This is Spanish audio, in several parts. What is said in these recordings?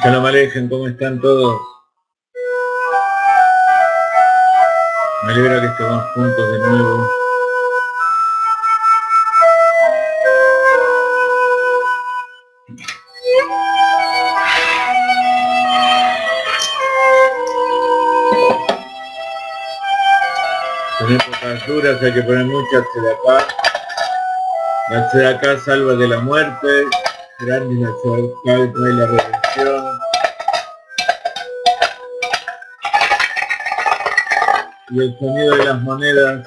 Shalom Alejem, ¿cómo están todos? Me alegra que estemos juntos de nuevo. En épocas duras hay que poner mucha tzedaká. La tzedaká salva de la muerte, grande la tzedaká trae la redención. Y el sonido de las monedas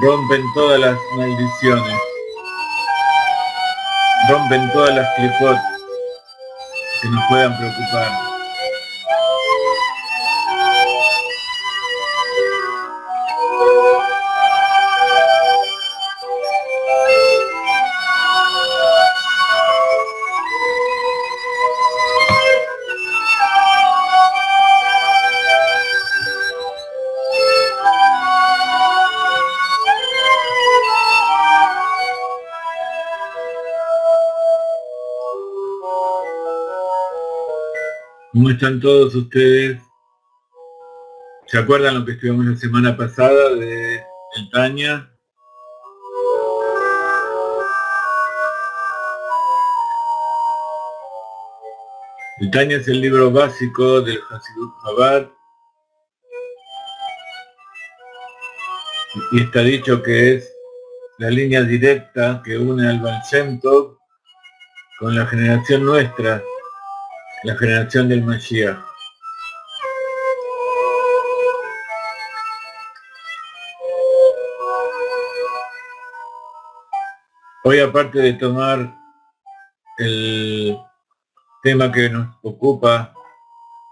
rompen todas las maldiciones, rompen todas las clipot que nos puedan preocupar. ¿Cómo están todos ustedes? ¿Se acuerdan lo que estuvimos la semana pasada de el Tanya? El Tanya es el libro básico del Hasidut Chabad y está dicho que es la línea directa que une al Baal Shem Tov con la generación nuestra, la generación del Mashiach. Hoy, aparte de tomar el tema que nos ocupa,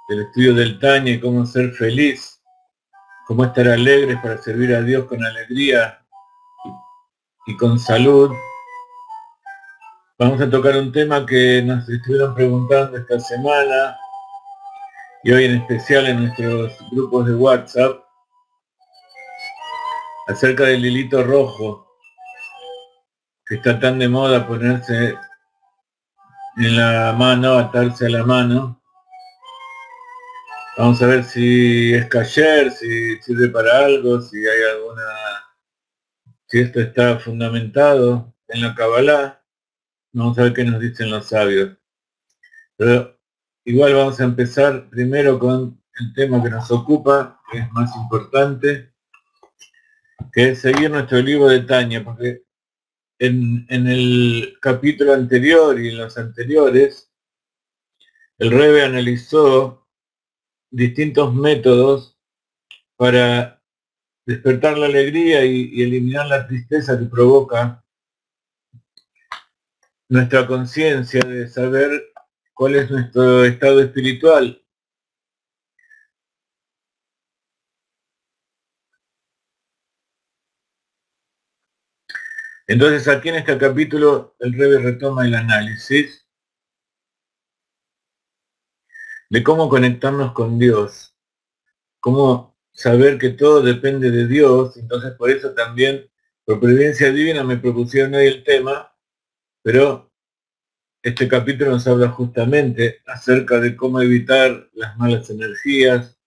el estudio del Tanya y cómo ser feliz, cómo estar alegres para servir a Dios con alegría y con salud, vamos a tocar un tema que nos estuvieron preguntando esta semana y hoy en especial en nuestros grupos de WhatsApp, acerca del hilito rojo, que está tan de moda ponerse en la mano, atarse a la mano. Vamos a ver si es kasher, si sirve para algo, si hay alguna, si esto está fundamentado en la Kabbalah. Vamos a ver qué nos dicen los sabios. Pero igual vamos a empezar primero con el tema que nos ocupa, que es más importante, que es seguir nuestro libro de Tanya, porque en el capítulo anterior y en los anteriores, el Rebbe analizó distintos métodos para despertar la alegría y eliminar la tristeza que provoca nuestra conciencia de saber cuál es nuestro estado espiritual. Entonces aquí en este capítulo el Rebbe retoma el análisis de cómo conectarnos con Dios, cómo saber que todo depende de Dios. Entonces por eso también, por providencia divina, me propusieron hoy el tema, pero este capítulo nos habla justamente acerca de cómo evitar las malas energías,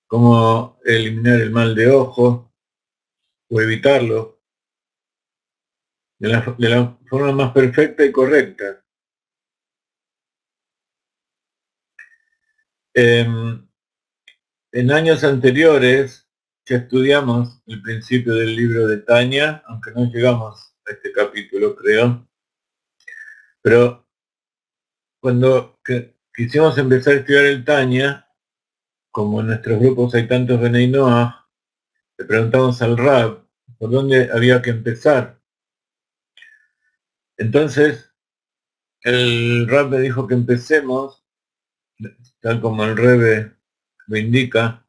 cómo eliminar el mal de ojo o evitarlo de la forma más perfecta y correcta. En años anteriores ya estudiamos el principio del libro de Tanya, aunque no llegamos a este capítulo, creo. Pero cuando quisimos empezar a estudiar el Tanya, como en nuestros grupos hay tantos Benei Noach, le preguntamos al Rab por dónde había que empezar. Entonces, el Rab me dijo que empecemos, tal como el Rebbe lo indica,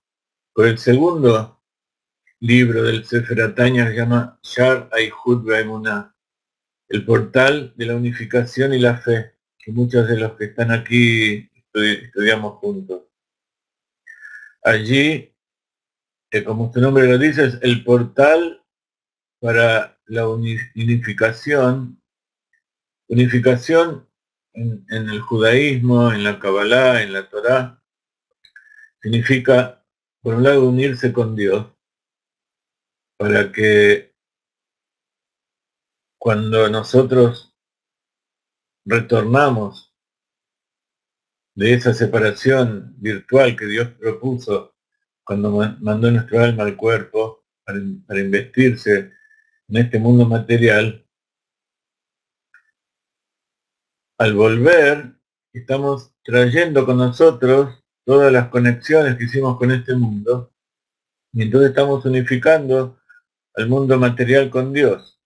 Por el segundo libro del Sefer Atanya se llama Shar Aihud Ve'emunah, el portal de la unificación y la fe, que muchos de los que están aquí estudiamos juntos. Allí, como su nombre lo dice, es el portal para la unificación en el judaísmo, en la Kabbalah, en la Torá, significa, por un lado, unirse con Dios, para que cuando nosotros retornamos de esa separación virtual que Dios propuso cuando mandó nuestro alma al cuerpo para investirse en este mundo material, al volver estamos trayendo con nosotros todas las conexiones que hicimos con este mundo y entonces estamos unificando al mundo material con Dios.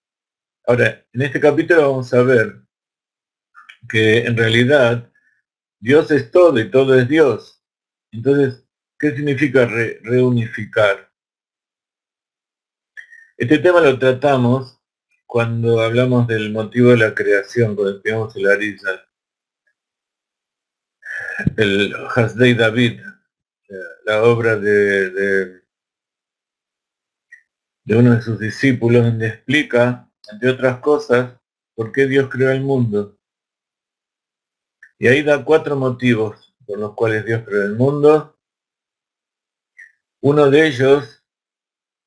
Ahora, en este capítulo vamos a ver que en realidad Dios es todo y todo es Dios. Entonces, ¿qué significa reunificar? Este tema lo tratamos cuando hablamos del motivo de la creación, cuando estudiamos el Arizal, el Hasdei David, la obra de uno de sus discípulos, donde explica, entre otras cosas, por qué Dios creó el mundo. Y ahí da 4 motivos por los cuales Dios creó el mundo. Uno de ellos,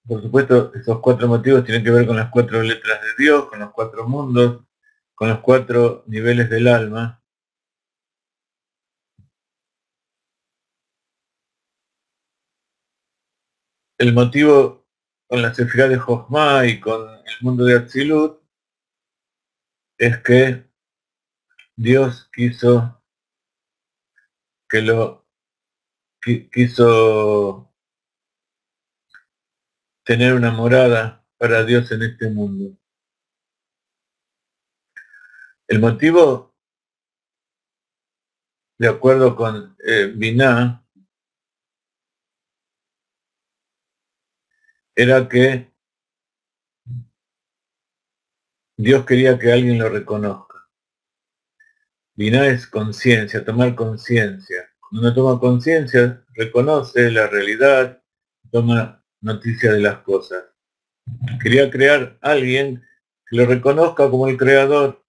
por supuesto, esos 4 motivos tienen que ver con las 4 letras de Dios, con los 4 mundos, con los 4 niveles del alma. El motivo con la Sefirá de Jochma y con el mundo de Atzilut es que Dios quiso tener una morada para Dios en este mundo. El motivo, de acuerdo con Binah, era que Dios quería que alguien lo reconozca. Binah es conciencia, tomar conciencia. Cuando uno toma conciencia, reconoce la realidad, toma noticia de las cosas. Quería crear a alguien que lo reconozca como el creador.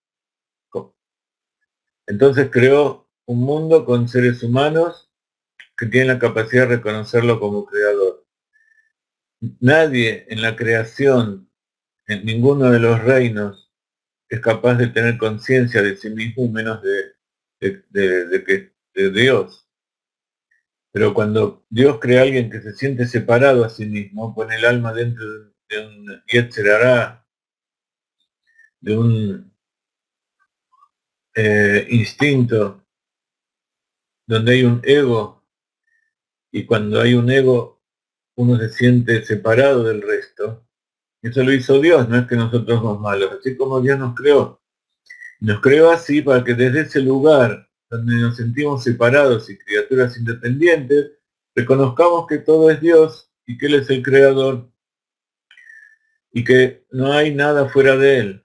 Entonces creó un mundo con seres humanos que tienen la capacidad de reconocerlo como creador. Nadie en la creación, en ninguno de los reinos, es capaz de tener conciencia de sí mismo, menos de Dios. Pero cuando Dios crea a alguien que se siente separado a sí mismo, pone el alma dentro de un Yetzer Hará, de un instinto, donde hay un ego, y cuando hay un ego uno se siente separado del resto. Eso lo hizo Dios, no es que nosotros somos malos, así como Dios nos creó. Nos creó así para que desde ese lugar donde nos sentimos separados y criaturas independientes, reconozcamos que todo es Dios y que Él es el creador y que no hay nada fuera de Él.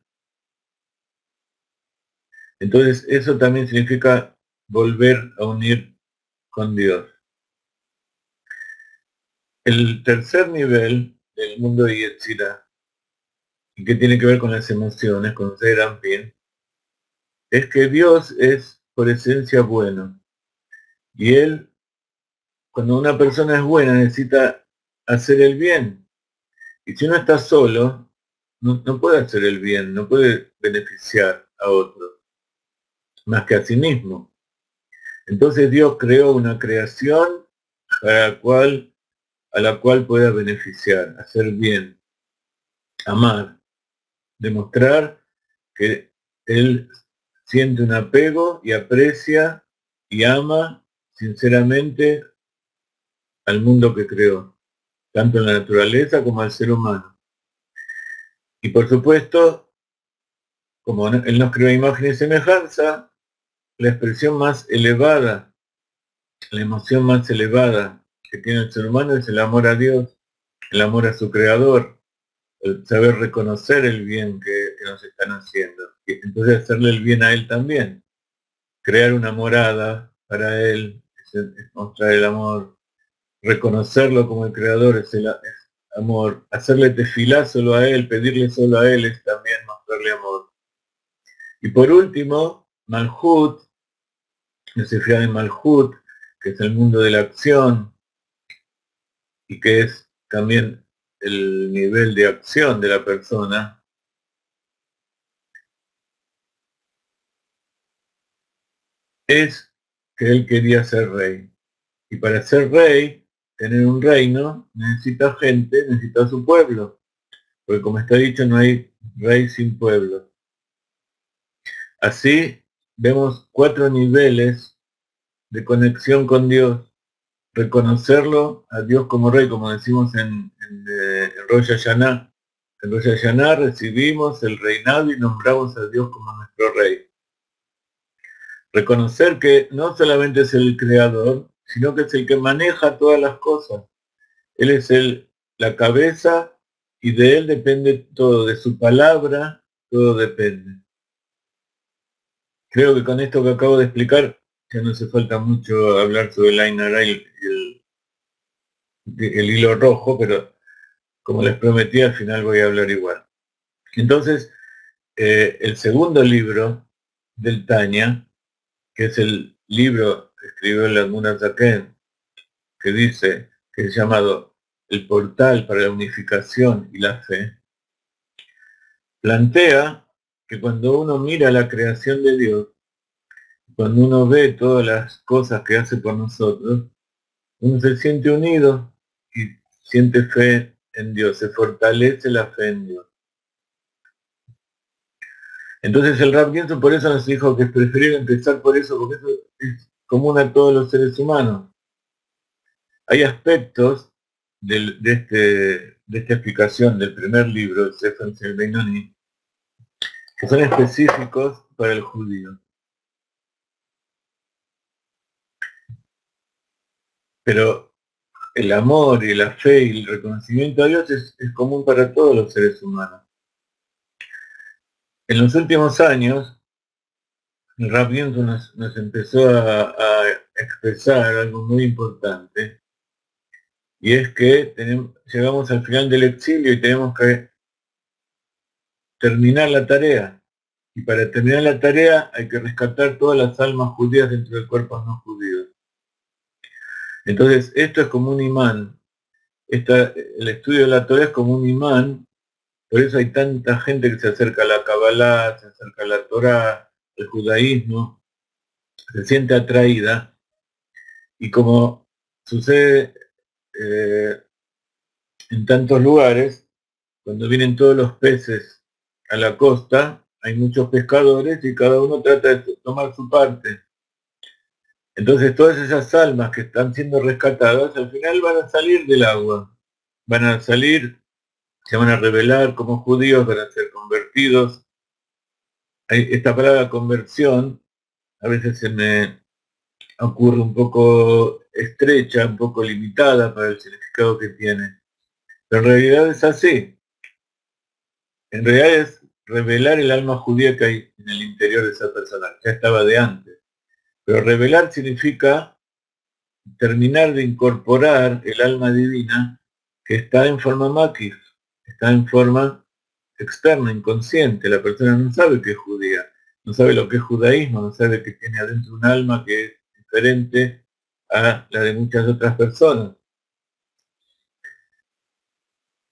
Entonces eso también significa volver a unir con Dios. El tercer nivel del mundo de Yetzirah, y que tiene que ver con las emociones, con Serampin, es que Dios es por esencia bueno. Y Él, cuando una persona es buena, necesita hacer el bien. Y si uno está solo, no puede hacer el bien, no puede beneficiar a otros, más que a sí mismo. Entonces Dios creó una creación a la cual pueda beneficiar, hacer bien, amar, demostrar que Él siente un apego y aprecia y ama sinceramente al mundo que creó, tanto en la naturaleza como al ser humano. Y por supuesto, como Él nos creó imagen y semejanza, la expresión más elevada, la emoción más elevada que tiene el ser humano es el amor a Dios, el amor a su creador, el saber reconocer el bien que nos están haciendo, y entonces hacerle el bien a él también, crear una morada para él, es mostrar el amor, reconocerlo como el creador es el amor, hacerle tefilá solo a él, pedirle solo a él es también mostrarle amor. Y por último, Malhut, no se fía en Malhut, que es el mundo de la acción y que es también el nivel de acción de la persona, es que él quería ser rey. Y para ser rey, tener un reino, necesita gente, necesita su pueblo. Porque como está dicho, no hay rey sin pueblo. Así vemos 4 niveles de conexión con Dios. Reconocerlo a Dios como rey, como decimos en Rosh Hashanah. En Rosh Hashanah recibimos el reinado y nombramos a Dios como nuestro rey. Reconocer que no solamente es el creador, sino que es el que maneja todas las cosas. Él es la cabeza y de él depende todo, de su palabra todo depende. Creo que con esto que acabo de explicar ya no hace falta mucho hablar sobre el Ain Hara y el hilo rojo, pero como les prometí al final voy a hablar igual. Entonces, el segundo libro del Tanya, que es el libro que escribió el Admon Zaken, que dice que es llamado El portal para la unificación y la fe, plantea que cuando uno mira la creación de Dios, cuando uno ve todas las cosas que hace por nosotros, uno se siente unido y siente fe en Dios, se fortalece la fe en Dios. Entonces el Rav Ginsburg por eso nos dijo que es preferible empezar por eso, porque eso es común a todos los seres humanos. Hay aspectos de esta explicación del primer libro, el Sefer Benoni, que son específicos para el judío. Pero el amor y la fe y el reconocimiento a Dios es común para todos los seres humanos. En los últimos años, el Rav Ginsburg nos empezó a expresar algo muy importante, y es que llegamos al final del exilio y tenemos que terminar la tarea. Y para terminar la tarea hay que rescatar todas las almas judías dentro de cuerpos no judíos. Entonces, esto es como un imán. El estudio de la Torah es como un imán, por eso hay tanta gente que se acerca a la Kabbalah, se acerca a la Torah, al judaísmo, se siente atraída, y como sucede en tantos lugares, cuando vienen todos los peces a la costa, hay muchos pescadores y cada uno trata de tomar su parte. Entonces todas esas almas que están siendo rescatadas al final van a salir del agua, van a salir, se van a revelar como judíos, van a ser convertidos. Esta palabra conversión a veces se me ocurre un poco estrecha, un poco limitada para el significado que tiene. Pero en realidad es así. En realidad es revelar el alma judía que hay en el interior de esa persona. Ya estaba de antes. Pero revelar significa terminar de incorporar el alma divina que está en forma maquis, está en forma externa, inconsciente. La persona no sabe que es judía, no sabe lo que es judaísmo, no sabe que tiene adentro un alma que es diferente a la de muchas otras personas.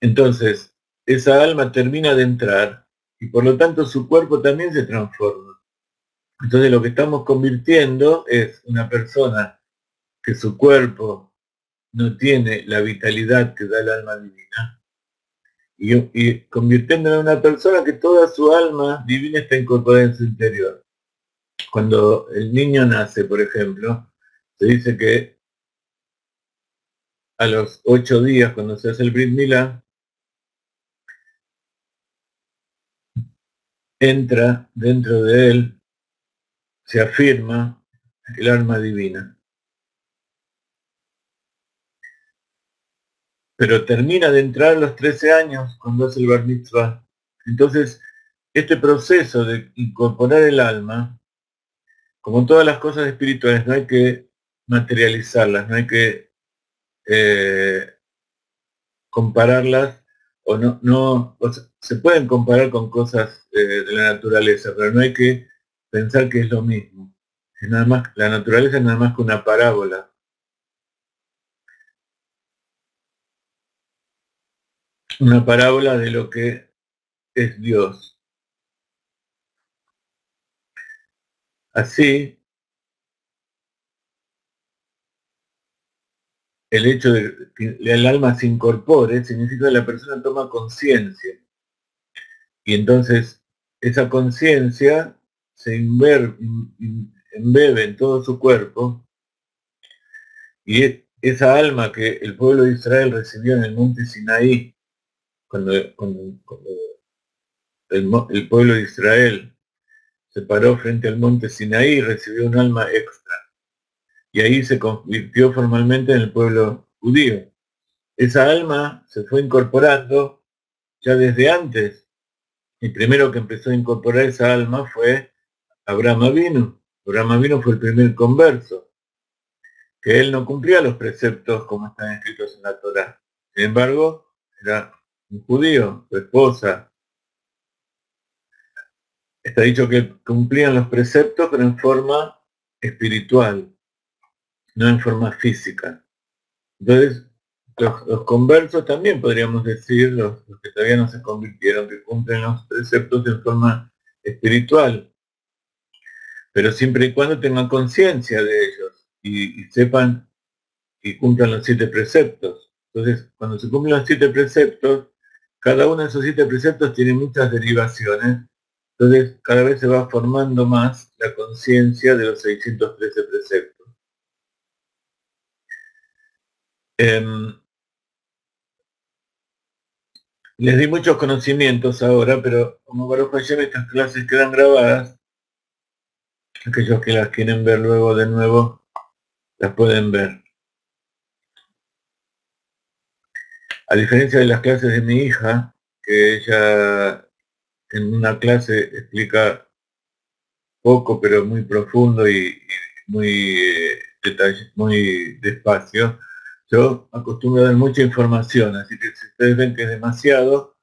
Entonces, esa alma termina de entrar y por lo tanto su cuerpo también se transforma. Entonces lo que estamos convirtiendo es una persona que su cuerpo no tiene la vitalidad que da el alma divina, y convirtiéndola en una persona que toda su alma divina está incorporada en su interior. Cuando el niño nace, por ejemplo, se dice que a los 8 días, cuando se hace el Brit Milá, entra dentro de él, se afirma el alma divina. pero termina de entrar a los 13 años cuando hace el Bar Mitzvah. Entonces, este proceso de incorporar el alma, como en todas las cosas espirituales, no hay que materializarlas, no hay que compararlas, o o sea, se pueden comparar con cosas de la naturaleza, pero no hay que pensar que es lo mismo. Es nada más, la naturaleza es nada más que una parábola de lo que es Dios. Así, el hecho de que el alma se incorpore significa que la persona toma conciencia. Y entonces esa conciencia se embebe en todo su cuerpo, y esa alma que el pueblo de Israel recibió en el monte Sinaí, cuando el pueblo de Israel se paró frente al monte Sinaí, recibió un alma extra, y ahí se convirtió formalmente en el pueblo judío. Esa alma se fue incorporando ya desde antes. El primero que empezó a incorporar esa alma fue Abraham Avinu. Abraham Avinu fue el primer converso, que él no cumplía los preceptos como están escritos en la Torá. Sin embargo, era un judío, su esposa. Está dicho que cumplían los preceptos, pero en forma espiritual, no en forma física. Entonces, los conversos también podríamos decir, los que todavía no se convirtieron, que cumplen los preceptos en forma espiritual, pero siempre y cuando tengan conciencia de ellos y sepan y cumplan los 7 preceptos. Entonces, cuando se cumplen los 7 preceptos, cada uno de esos 7 preceptos tiene muchas derivaciones. Entonces, cada vez se va formando más la conciencia de los 613 preceptos. Les di muchos conocimientos ahora, pero como Baruch Hashem estas clases quedan grabadas, aquellos que las quieren ver luego de nuevo, las pueden ver. A diferencia de las clases de mi hija, que ella en una clase explica poco, pero muy profundo y muy, muy despacio, yo acostumbro a dar mucha información, así que si ustedes ven que es demasiado,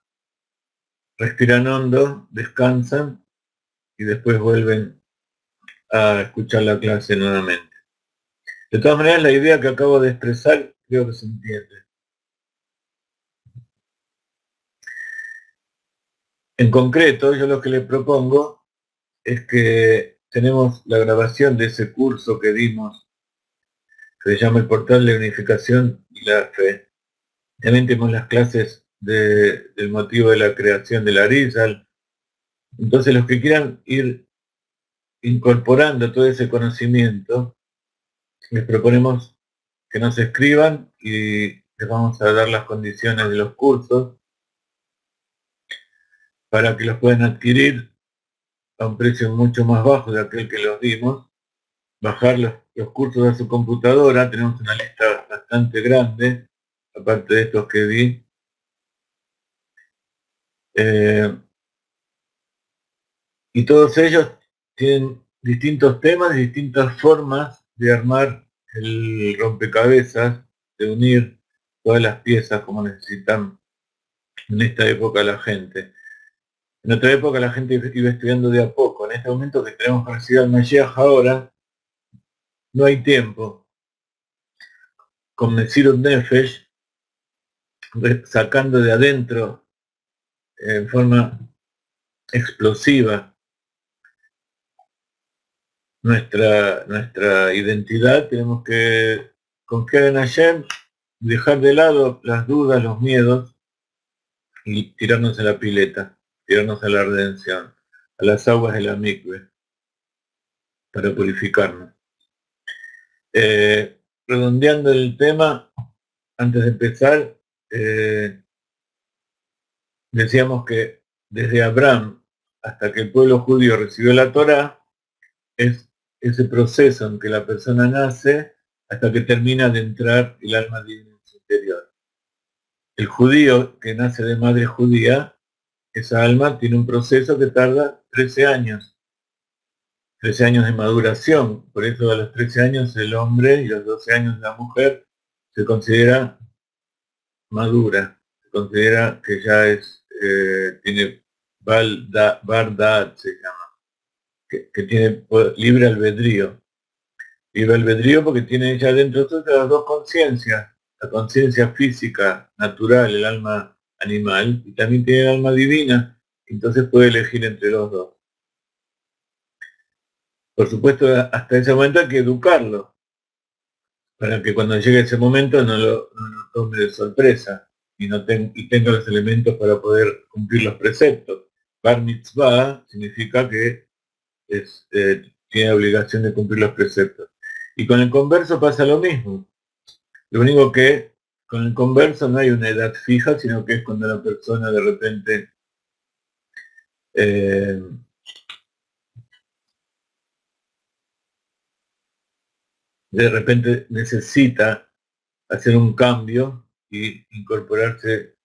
respiran hondo, descansan y después vuelven a escuchar la clase nuevamente. De todas maneras, la idea que acabo de expresar creo que se entiende. En concreto, yo lo que le propongo es que tenemos la grabación de ese curso que dimos, que se llama el Portal de Unificación y la Fe. También tenemos las clases del motivo de la creación de la Arizal. Entonces, los que quieran ir incorporando todo ese conocimiento, les proponemos que nos escriban y les vamos a dar las condiciones de los cursos para que los puedan adquirir a un precio mucho más bajo de aquel que los dimos, bajar los cursos a su computadora. Tenemos una lista bastante grande, aparte de estos que di. Y todos ellos tienen distintos temas y distintas formas de armar el rompecabezas, de unir todas las piezas como necesitan en esta época la gente. En otra época la gente iba estudiando de a poco. En este momento que tenemos que recibir al Mashiach ahora, no hay tiempo. Con Mesirut Nefesh, sacando de adentro en forma explosiva nuestra identidad, tenemos que confiar en Hashem, dejar de lado las dudas, los miedos y tirarnos a la pileta, tirarnos a la redención, a las aguas de la mikve, para purificarnos. Redondeando el tema, antes de empezar, decíamos que desde Abraham hasta que el pueblo judío recibió la Torá, es ese proceso en que la persona nace hasta que termina de entrar el alma divina en su interior. el judío que nace de madre judía, esa alma tiene un proceso que tarda 13 años. 13 años de maduración, por eso a los 13 años el hombre y a los 12 años la mujer se considera madura, se considera que ya tiene Bardad, se llama, que tiene libre albedrío. Libre albedrío porque tiene ya dentro de todas las dos conciencias, la conciencia física, natural, el alma animal, y también tiene el alma divina, entonces puede elegir entre los dos. Por supuesto, hasta ese momento hay que educarlo, para que cuando llegue ese momento no lo tome de sorpresa y tenga los elementos para poder cumplir los preceptos. Bar mitzvah significa que tiene obligación de cumplir los preceptos. Y con el converso pasa lo mismo. Lo único que con el converso no hay una edad fija, sino que es cuando la persona eh, de repente necesita hacer un cambio y incorporarse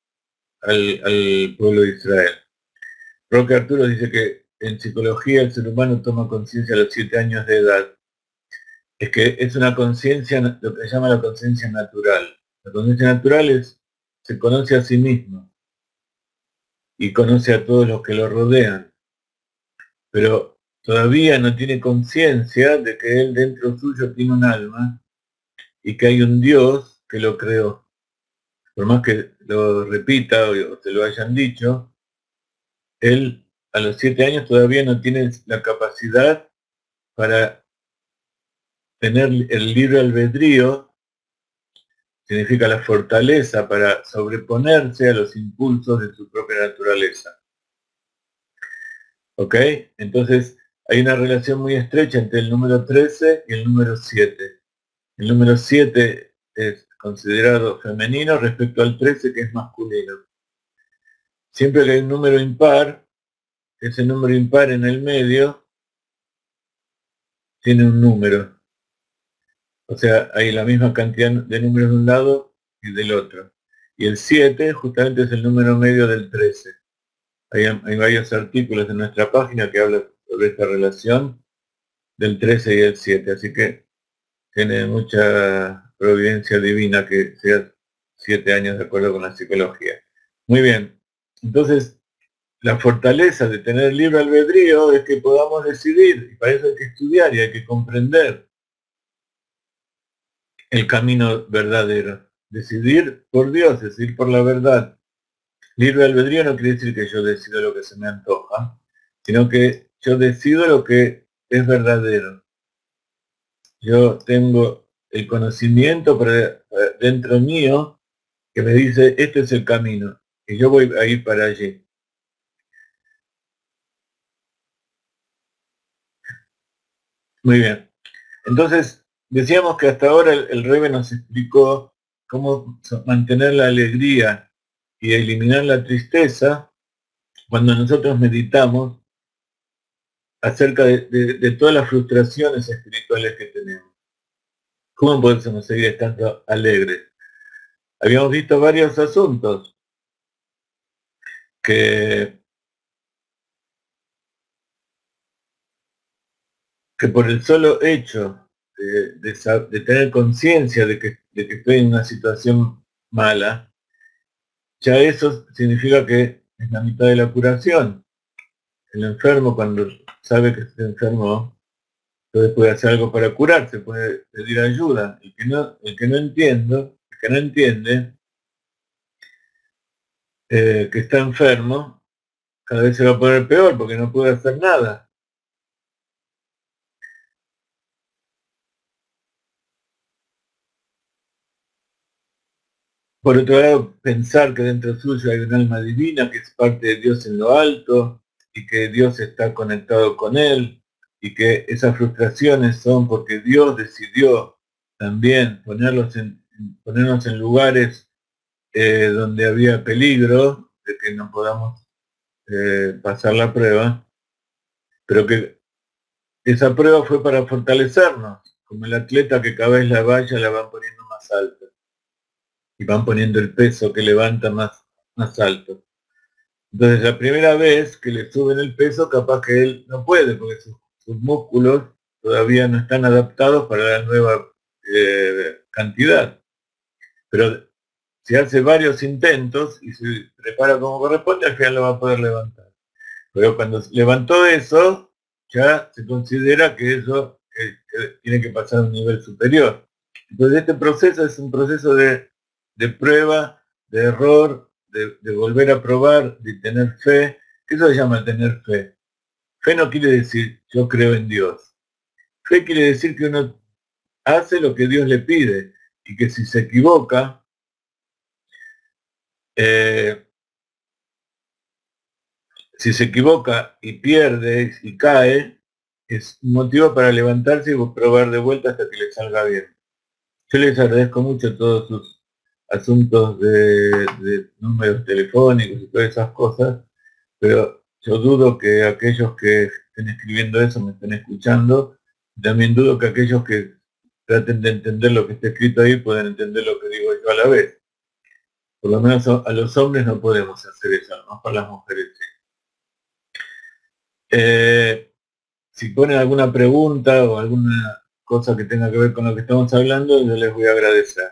al pueblo de Israel. Roque Arturo dice que en psicología el ser humano toma conciencia a los 7 años de edad. Es que es una conciencia, lo que se llama la conciencia natural. La conciencia natural se conoce a sí mismo y conoce a todos los que lo rodean, pero todavía no tiene conciencia de que él dentro suyo tiene un alma y que hay un Dios que lo creó. Por más que lo repita o te lo hayan dicho, él a los 7 años todavía no tiene la capacidad para tener el libre albedrío, significa la fortaleza para sobreponerse a los impulsos de su propia naturaleza. ¿Ok? Entonces hay una relación muy estrecha entre el número 13 y el número 7. El número 7 es considerado femenino respecto al 13 que es masculino. Siempre que hay un número impar, ese número impar en el medio tiene un número. O sea, hay la misma cantidad de números de un lado y del otro. Y el 7 justamente es el número medio del 13. Hay varios artículos en nuestra página que hablan sobre esta relación del 13 y el 7. Así que tiene mucha providencia divina que sea 7 años de acuerdo con la psicología. Muy bien. Entonces, la fortaleza de tener libre albedrío es que podamos decidir, y para eso hay que estudiar y hay que comprender el camino verdadero. Decidir por Dios, decidir por la verdad. Libre albedrío no quiere decir que yo decido lo que se me antoja, sino que yo decido lo que es verdadero. Yo tengo el conocimiento dentro mío que me dice, este es el camino, y yo voy a ir para allí. Muy bien. Entonces, decíamos que hasta ahora el Rebe nos explicó cómo mantener la alegría y eliminar la tristeza cuando nosotros meditamos acerca de todas las frustraciones espirituales que tenemos. ¿Cómo podemos seguir estando alegres? Habíamos visto varios asuntos que, que por el solo hecho de tener conciencia de que estoy en una situación mala, ya eso significa que es la mitad de la curación. El enfermo cuando sabe que está enfermo, entonces puede hacer algo para curarse, puede pedir ayuda. El que no entiende que está enfermo, cada vez se va a poner peor porque no puede hacer nada. Por otro lado, pensar que dentro suyo hay un alma divina que es parte de Dios en lo alto y que Dios está conectado con él y que esas frustraciones son porque Dios decidió también ponernos en lugares donde había peligro de que no podamos pasar la prueba, pero que esa prueba fue para fortalecernos, como el atleta que cada vez la valla la van poniendo más alta. y van poniendo el peso que levanta más alto. Entonces la primera vez que le suben el peso, capaz que él no puede, porque sus músculos todavía no están adaptados para la nueva cantidad. Pero si hace varios intentos y se prepara como corresponde, al final lo va a poder levantar. Pero cuando levantó eso, ya se considera que eso que tiene que pasar a un nivel superior. Entonces este proceso es un proceso de prueba, de error, de volver a probar, de tener fe. Eso se llama tener fe. Fe no quiere decir yo creo en Dios. Fe quiere decir que uno hace lo que Dios le pide y que si se equivoca, eh, si se equivoca y pierde y cae, es un motivo para levantarse y probar de vuelta hasta que le salga bien. Yo les agradezco mucho todos sus asuntos de números telefónicos y todas esas cosas, pero yo dudo que aquellos que estén escribiendo eso me estén escuchando. También dudo que aquellos que traten de entender lo que está escrito ahí puedan entender lo que digo yo a la vez. Por lo menos a los hombres no podemos hacer eso, a lo mejor las mujeres sí. Si ponen alguna pregunta o alguna cosa que tenga que ver con lo que estamos hablando, yo les voy a agradecer.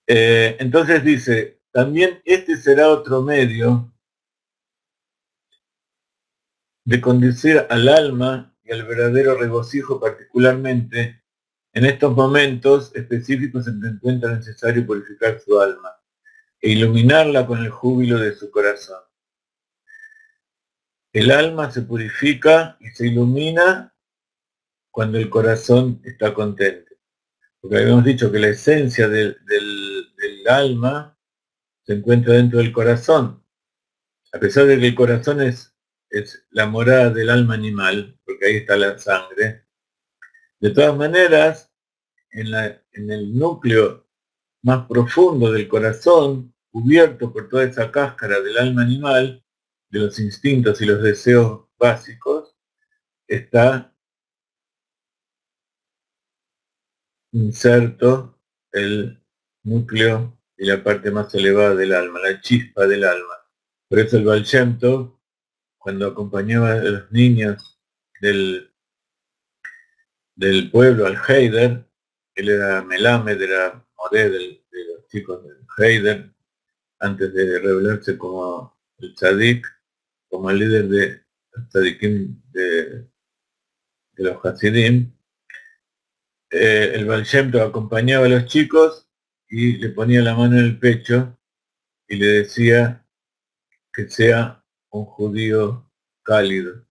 Entonces dice, también este será otro medio de conducir al alma y al verdadero regocijo, particularmente en estos momentos específicos en que encuentra necesario purificar su alma e iluminarla con el júbilo de su corazón. El alma se purifica y se ilumina cuando el corazón está contento. Porque habíamos dicho que la esencia del alma se encuentra dentro del corazón. A pesar de que el corazón es la morada del alma animal, porque ahí está la sangre, de todas maneras, en el núcleo más profundo del corazón, cubierto por toda esa cáscara del alma animal, de los instintos y los deseos básicos, está inserto el núcleo y la parte más elevada del alma, la chispa del alma. Por eso el Baal Shem Tov, cuando acompañaba a los niños del pueblo al Heider, él era Melamed, era Moré de los chicos del Heider, antes de revelarse como el Tzadik, como el líder de los Tzadikim de los Hasidim. El Baal Shem Tov acompañaba a los chicos y le ponía la mano en el pecho y le decía que sea un judío cálido.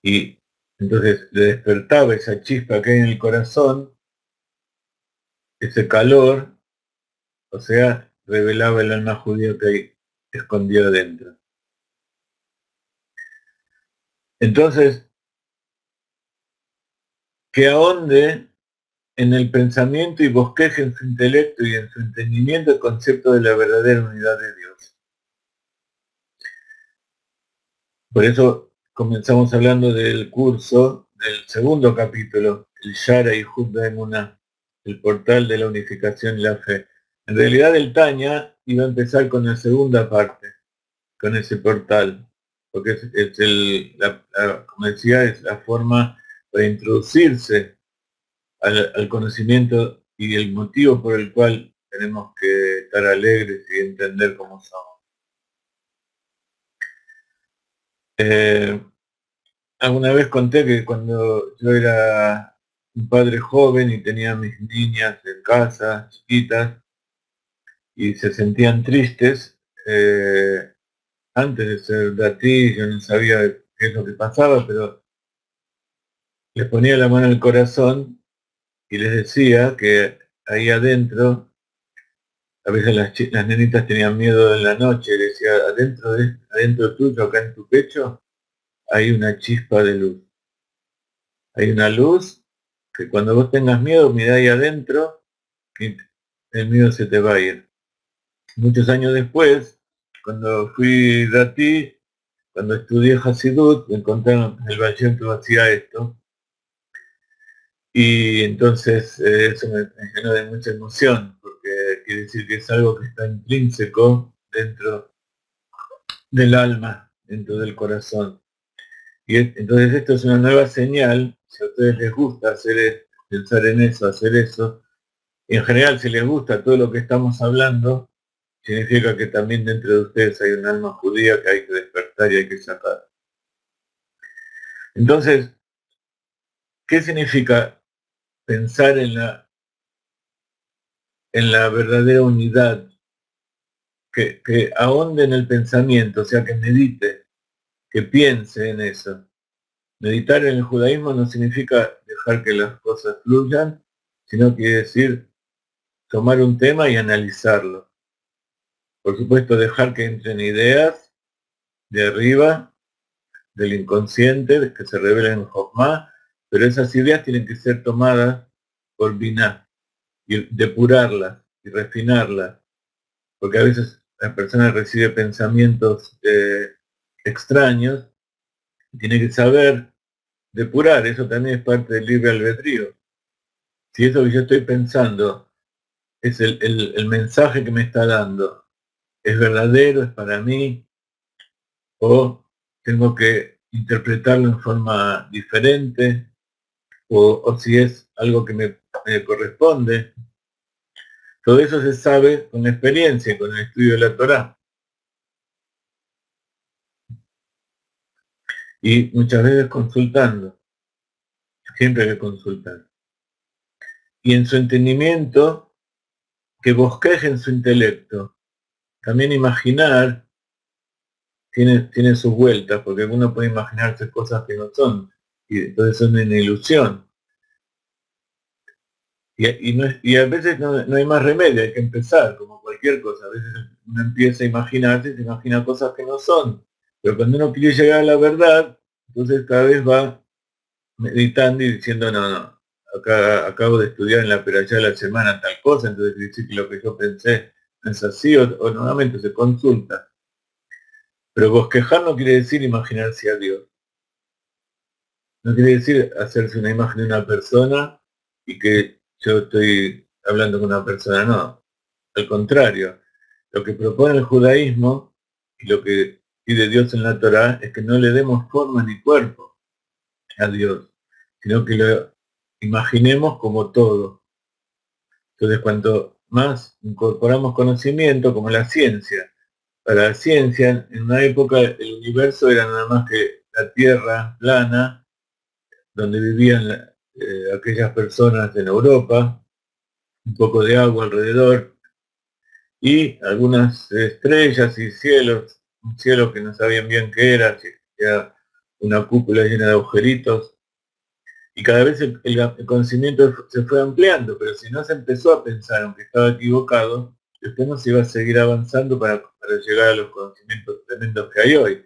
Y entonces le despertaba esa chispa que hay en el corazón, ese calor, o sea, revelaba el alma judía que hay escondido adentro. Entonces, que ahonde en el pensamiento y bosqueje en su intelecto y en su entendimiento el concepto de la verdadera unidad de Dios. Por eso comenzamos hablando del curso del segundo capítulo, el Shara y Judá Emuná, el portal de la unificación y la fe. En realidad el Tanya iba a empezar con la segunda parte, con ese portal, porque como decía, es la forma para introducirse al conocimiento y el motivo por el cual tenemos que estar alegres y entender cómo somos. Alguna vez conté que cuando yo era un padre joven y tenía mis niñas en casa, chiquitas, y se sentían tristes, antes de ser datí, yo no sabía qué es lo que pasaba, pero les ponía la mano en el corazón y les decía que ahí adentro, a veces las nenitas tenían miedo en la noche, y decía, adentro tuyo, acá en tu pecho, hay una chispa de luz. Hay una luz que cuando vos tengas miedo, mirá ahí adentro y el miedo se te va a ir. Muchos años después, cuando fui datí, cuando estudié Hasidut, me encontraron el Baal Shem Tov hacía esto. Y entonces eso me llenó de mucha emoción, porque quiere decir que es algo que está intrínseco dentro del alma, dentro del corazón. Entonces esto es una nueva señal, si a ustedes les gusta pensar en eso, hacer eso, y en general si les gusta todo lo que estamos hablando, significa que también dentro de ustedes hay un alma judía que hay que despertar y hay que sacar. Entonces, ¿qué significa pensar en la verdadera unidad? Que ahonde en el pensamiento, o sea, que medite, que piense en eso. Meditar en el judaísmo no significa dejar que las cosas fluyan, sino quiere decir tomar un tema y analizarlo. Por supuesto, dejar que entren ideas de arriba, del inconsciente, que se revelen en Jochma, pero esas ideas tienen que ser tomadas por Binah, y depurarlas y refinarlas, porque a veces la persona recibe pensamientos extraños, y tiene que saber depurar, eso también es parte del libre albedrío. Si eso que yo estoy pensando es el mensaje que me está dando, es verdadero, es para mí, o tengo que interpretarlo en forma diferente, o si es algo que me corresponde. Todo eso se sabe con experiencia, con el estudio de la Torá. Y muchas veces consultando, siempre hay que consultar. Y en su entendimiento, que bosqueje en su intelecto. También imaginar tiene sus vueltas, porque uno puede imaginarse cosas que no son, y entonces son una ilusión. Y a veces no hay más remedio, hay que empezar, como cualquier cosa. A veces uno empieza a imaginarse, se imagina cosas que no son. Pero cuando uno quiere llegar a la verdad, entonces cada vez va meditando y diciendo, no, acá acabo de estudiar en la Perashá de la semana tal cosa, entonces quiere decir que lo que yo pensé no es así, o nuevamente se consulta. Pero bosquejar no quiere decir imaginarse a Dios. No quiere decir hacerse una imagen de una persona y que yo estoy hablando con una persona, no. Al contrario, lo que propone el judaísmo y lo que pide Dios en la Torá es que no le demos forma ni cuerpo a Dios, sino que lo imaginemos como todo. Entonces, cuanto más incorporamos conocimiento, como la ciencia, para la ciencia, en una época el universo era nada más que la Tierra plana, donde vivían aquellas personas en Europa, un poco de agua alrededor, y algunas estrellas y cielos, un cielo que no sabían bien qué era, si era una cúpula llena de agujeritos, y cada vez el conocimiento se fue ampliando, pero si no se empezó a pensar, aunque estaba equivocado, después no se iba a seguir avanzando para llegar a los conocimientos tremendos que hay hoy.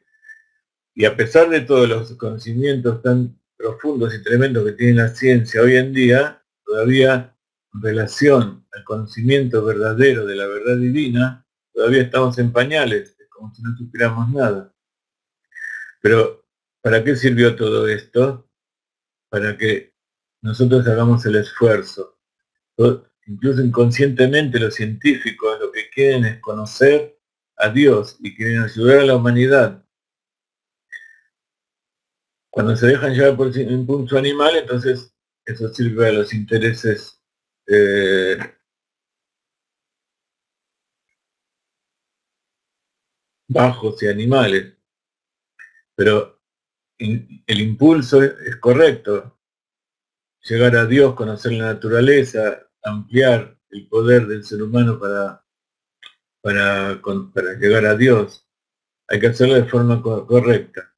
Y a pesar de todos los conocimientos tan profundos y tremendos que tiene la ciencia hoy en día, todavía en relación al conocimiento verdadero de la verdad divina, todavía estamos en pañales, es como si no supiéramos nada. Pero, ¿para qué sirvió todo esto? Para que nosotros hagamos el esfuerzo. Incluso inconscientemente los científicos lo que quieren es conocer a Dios y quieren ayudar a la humanidad. Cuando se dejan llevar por el impulso animal, entonces eso sirve a los intereses eh, bajos y animales. Pero el impulso es correcto. Llegar a Dios, conocer la naturaleza, ampliar el poder del ser humano para llegar a Dios. Hay que hacerlo de forma correcta.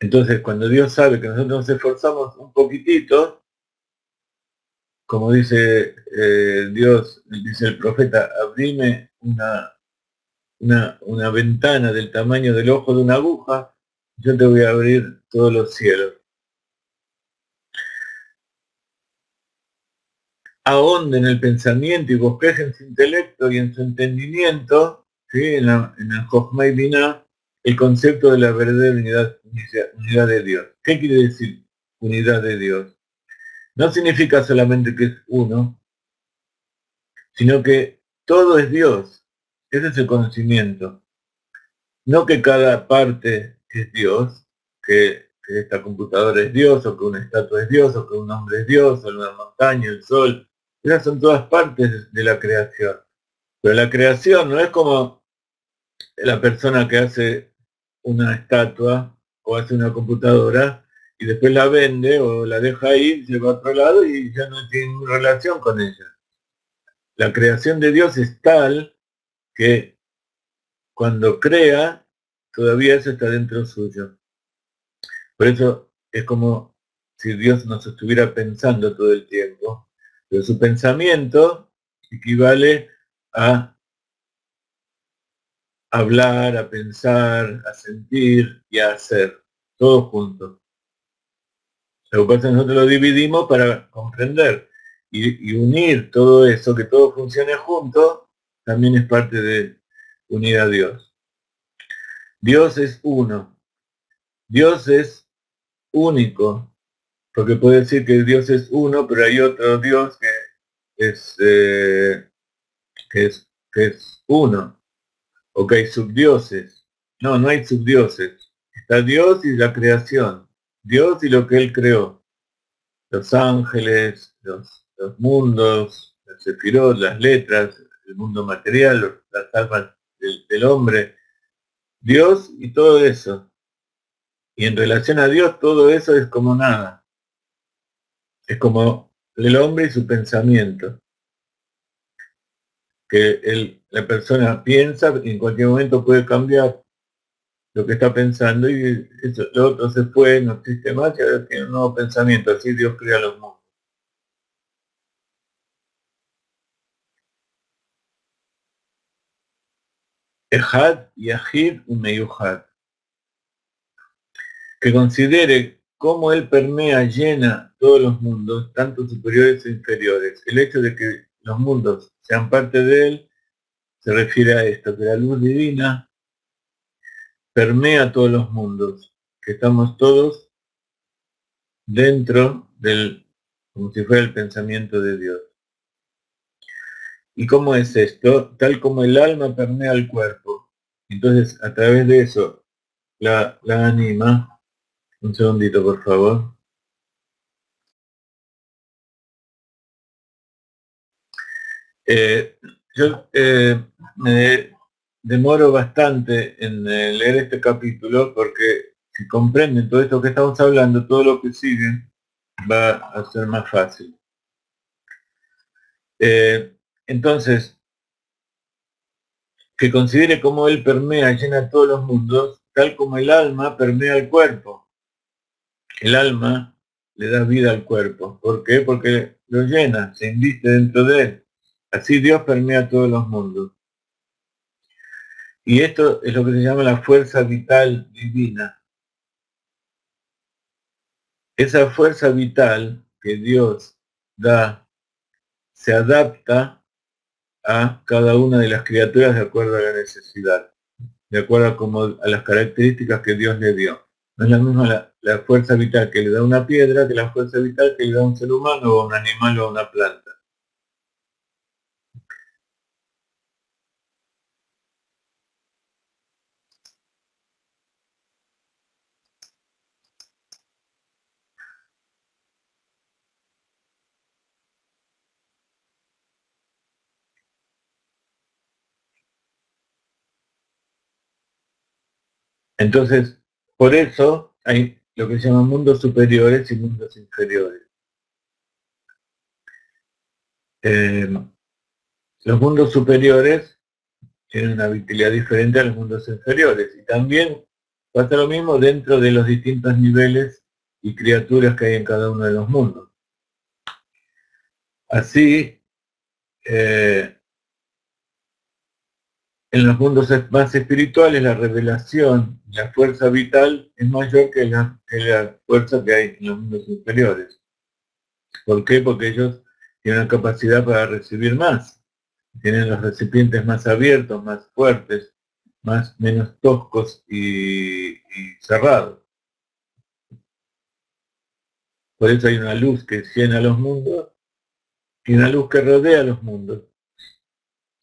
Entonces, cuando Dios sabe que nosotros nos esforzamos un poquitito, como dice Dios, dice el profeta, abrime una ventana del tamaño del ojo de una aguja, yo te voy a abrir todos los cielos. Ahonde en el pensamiento y bosqueje en su intelecto y en su entendimiento, ¿sí? en el Jochma y Binah, el concepto de la verdadera unidad de Dios. ¿Qué quiere decir unidad de Dios? No significa solamente que es uno, sino que todo es Dios. Ese es el conocimiento. No que cada parte es Dios, que esta computadora es Dios, o que una estatua es Dios, o que un hombre es Dios, o una montaña, el sol. Esas son todas partes de la creación. Pero la creación no es como la persona que hace una estatua o hace una computadora y después la vende o la deja ahí, se va a otro lado y ya no tiene ninguna relación con ella. La creación de Dios es tal que cuando crea, todavía eso está dentro suyo. Por eso es como si Dios nos estuviera pensando todo el tiempo, pero su pensamiento equivale a hablar, a pensar, a sentir y a hacer, todo junto. Lo que pasa es que nosotros lo dividimos para comprender y unir todo eso, que todo funcione junto, también es parte de unir a Dios. Dios es uno, Dios es único, porque puede decir que Dios es uno, pero hay otro Dios es, eh, que es uno, o que hay subdioses. No, no hay subdioses. Está Dios y la creación, Dios y lo que Él creó, los ángeles, los mundos, los sefirot, las letras, el mundo material, las almas del hombre, Dios y todo eso. Y en relación a Dios todo eso es como nada. Es como el hombre y su pensamiento. Que la persona piensa y en cualquier momento puede cambiar lo que está pensando y eso, lo otro se fue, no existe más y ahora tiene un nuevo pensamiento. Así Dios crea los mundos. Ejad, Yahid y Meyuhad. Que considere cómo él permea, llena todos los mundos, tanto superiores e inferiores. El hecho de que los mundos sean parte de él se refiere a esto, que la luz divina permea todos los mundos, que estamos todos dentro del, como si fuera el pensamiento de Dios. ¿Y cómo es esto? Tal como el alma permea el cuerpo. Entonces, a través de eso, la anima. Un segundito, por favor. Yo me demoro bastante en leer este capítulo porque si comprenden todo esto que estamos hablando, todo lo que sigue va a ser más fácil. Entonces, que considere cómo él permea, llena todos los mundos, tal como el alma permea el cuerpo. El alma le da vida al cuerpo. ¿Por qué? Porque lo llena, se inviste dentro de él. Así Dios permea todos los mundos. Y esto es lo que se llama la fuerza vital divina. Esa fuerza vital que Dios da se adapta a cada una de las criaturas de acuerdo a la necesidad, de acuerdo a las características que Dios le dio. No es la misma la fuerza vital que le da una piedra que la fuerza vital que le da un ser humano o a un animal o a una planta. Entonces, por eso hay lo que se llama mundos superiores y mundos inferiores. Los mundos superiores tienen una vitalidad diferente a los mundos inferiores. Y también pasa lo mismo dentro de los distintos niveles y criaturas que hay en cada uno de los mundos. Así, en los mundos más espirituales la revelación, la fuerza vital es mayor que la fuerza que hay en los mundos inferiores. ¿Por qué? Porque ellos tienen la capacidad para recibir más, tienen los recipientes más abiertos, más fuertes, menos toscos y cerrados. Por eso hay una luz que llena los mundos y una luz que rodea los mundos.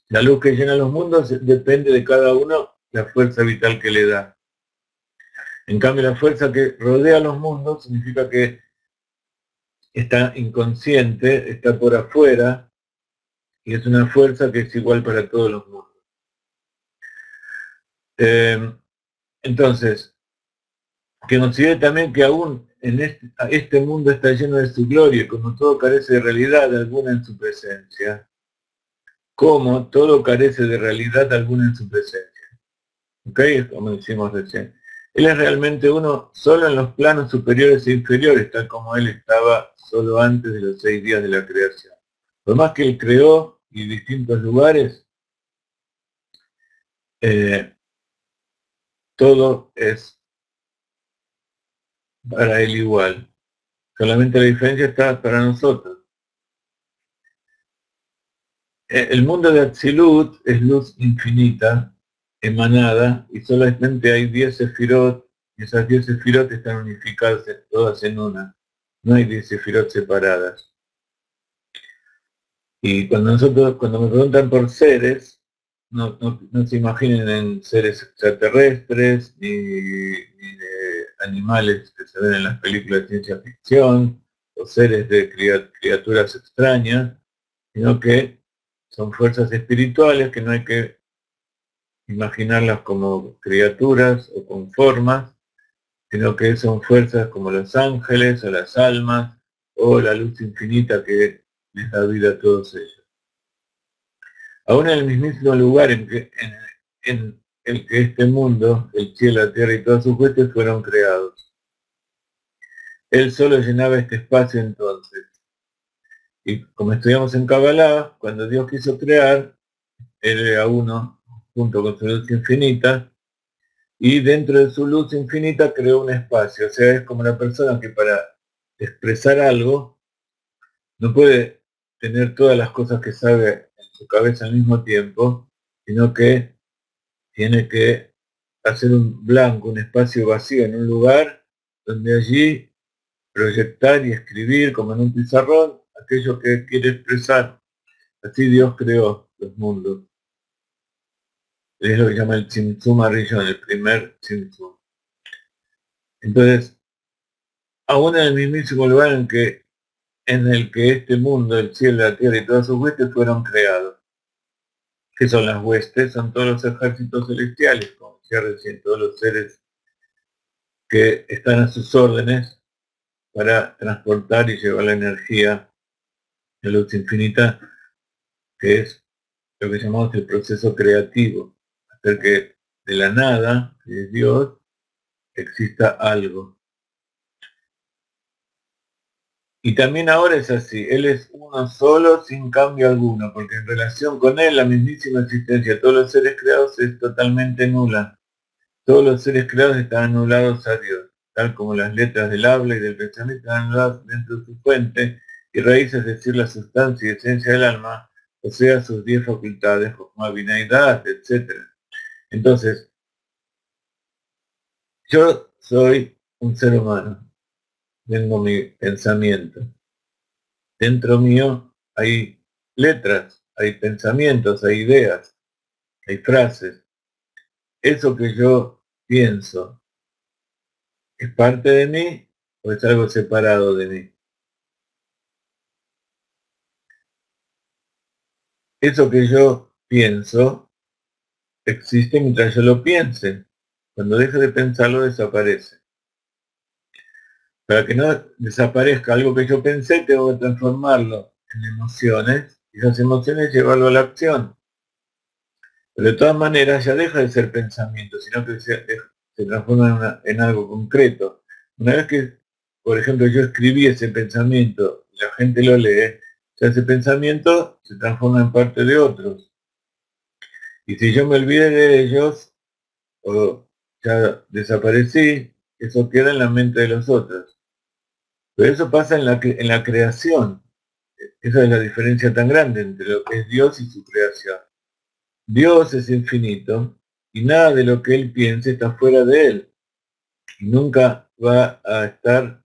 La luz que llena los mundos depende de cada uno la fuerza vital que le da. En cambio, la fuerza que rodea los mundos significa que está inconsciente, está por afuera, y es una fuerza que es igual para todos los mundos. Entonces, que considere también que aún en este mundo está lleno de su gloria, como todo carece de realidad alguna en su presencia, como todo carece de realidad alguna en su presencia. ¿Ok? Como decimos recién. Él es realmente uno solo en los planos superiores e inferiores, tal como él estaba solo antes de los 6 días de la creación. Por más que él creó y distintos lugares, todo es para él igual. Solamente la diferencia está para nosotros. El mundo de Atzilut es luz infinita, emanada, y solamente hay 10 sefirot, y esas 10 sefirot están unificadas todas en una. No hay 10 sefirot separadas. Y cuando me preguntan por seres, no se imaginen en seres extraterrestres, ni de animales que se ven en las películas de ciencia ficción, o seres de criaturas extrañas, sino que son fuerzas espirituales que no hay que imaginarlas como criaturas o con formas, sino que son fuerzas como los ángeles o las almas o la luz infinita que les da vida a todos ellos. Aún en el mismo lugar en el que este mundo, el cielo, la tierra y todas sus huestes fueron creados. Él solo llenaba este espacio entonces. Y como estudiamos en Kabbalah, cuando Dios quiso crear, él era uno junto con su luz infinita, y dentro de su luz infinita creó un espacio. O sea, es como la persona que para expresar algo no puede tener todas las cosas que sabe en su cabeza al mismo tiempo, sino que tiene que hacer un blanco, un espacio vacío en un lugar donde allí proyectar y escribir como en un pizarrón aquello que quiere expresar. Así Dios creó los mundos. Es lo que llama el Tzimtzum Arishon, el primer Tzimtzum. Entonces, aún en el mismísimo lugar en el que este mundo, el cielo, la tierra y todas sus huestes fueron creados. ¿Qué son las huestes? Son todos los ejércitos celestiales, como decía recién, todos los seres que están a sus órdenes para transportar y llevar la energía de luz infinita, que es lo que llamamos el proceso creativo, hacer que de la nada, que es Dios, exista algo. Y también ahora es así, Él es uno solo sin cambio alguno, porque en relación con Él la mismísima existencia de todos los seres creados es totalmente nula. Todos los seres creados están anulados a Dios, tal como las letras del habla y del pensamiento están anuladas dentro de su fuente y raíz, es decir, la sustancia y esencia del alma, o sea, sus 10 facultades, como binaidad, etc. Entonces, yo soy un ser humano, tengo mi pensamiento. Dentro mío hay letras, hay pensamientos, hay ideas, hay frases. Eso que yo pienso, ¿es parte de mí o es algo separado de mí? Eso que yo pienso existe mientras yo lo piense. Cuando deje de pensarlo, desaparece. Para que no desaparezca algo que yo pensé, tengo que transformarlo en emociones y esas emociones llevarlo a la acción. Pero de todas maneras ya deja de ser pensamiento, sino que se transforma en algo concreto. Una vez que, por ejemplo, yo escribí ese pensamiento y la gente lo lee, ya ese pensamiento se transforma en parte de otros. Y si yo me olvidé de ellos, o ya desaparecí, eso queda en la mente de los otros. Pero eso pasa en la creación. Esa es la diferencia tan grande entre lo que es Dios y su creación. Dios es infinito, y nada de lo que él piense está fuera de él. Y nunca va a estar,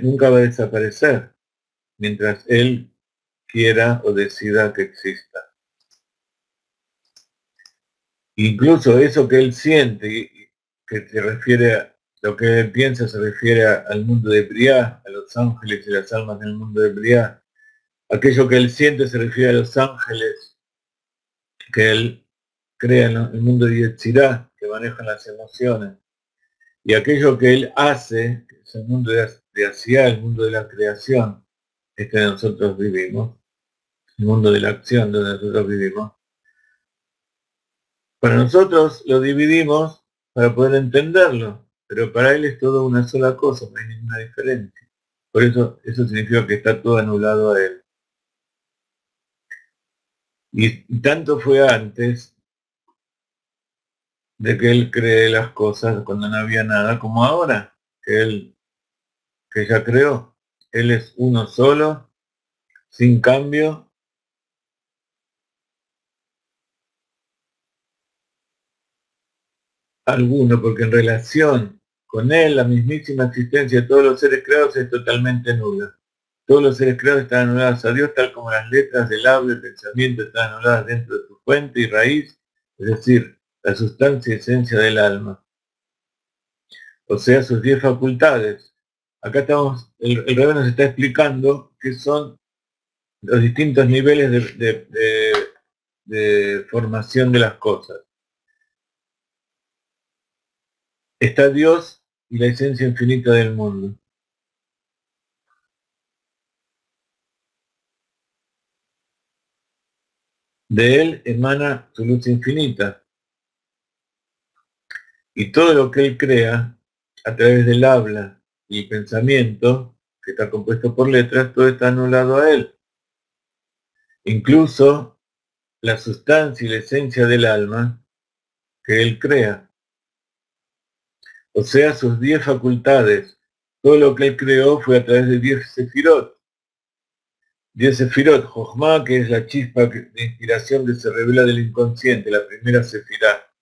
nunca va a desaparecer mientras él quiera o decida que exista. Incluso eso que él siente, que se refiere a lo que él piensa, se refiere al mundo de Briah, a los ángeles y las almas del mundo de Briah. Aquello que él siente se refiere a los ángeles que él crea en el mundo de Yetzirah, que manejan las emociones. Y aquello que él hace, que es el mundo de Asiá, el mundo de la creación, este que nosotros vivimos, el mundo de la acción donde nosotros vivimos. Para nosotros lo dividimos para poder entenderlo, pero para él es todo una sola cosa, no hay ninguna diferencia. Por eso significa que está todo anulado a él. Y tanto fue antes de que él cree las cosas cuando no había nada, como ahora, que ya creó. Él es uno solo, sin cambio, alguno, porque en relación con él, la mismísima existencia de todos los seres creados es totalmente nula. Todos los seres creados están anulados a Dios, tal como las letras del habla, el pensamiento están anuladas dentro de su fuente y raíz, es decir, la sustancia y esencia del alma. O sea, sus 10 facultades. Acá estamos, el Rebbe nos está explicando qué son los distintos niveles de formación de las cosas. Está Dios y la esencia infinita del mundo. De él emana su luz infinita. Y todo lo que él crea, a través del habla y el pensamiento, que está compuesto por letras, todo está anulado a él. Incluso la sustancia y la esencia del alma que él crea. O sea, sus 10 facultades. Todo lo que él creó fue a través de 10 sefirot. 10 sefirot, Jochma, que es la chispa de inspiración que se revela del inconsciente, la primera sefirá.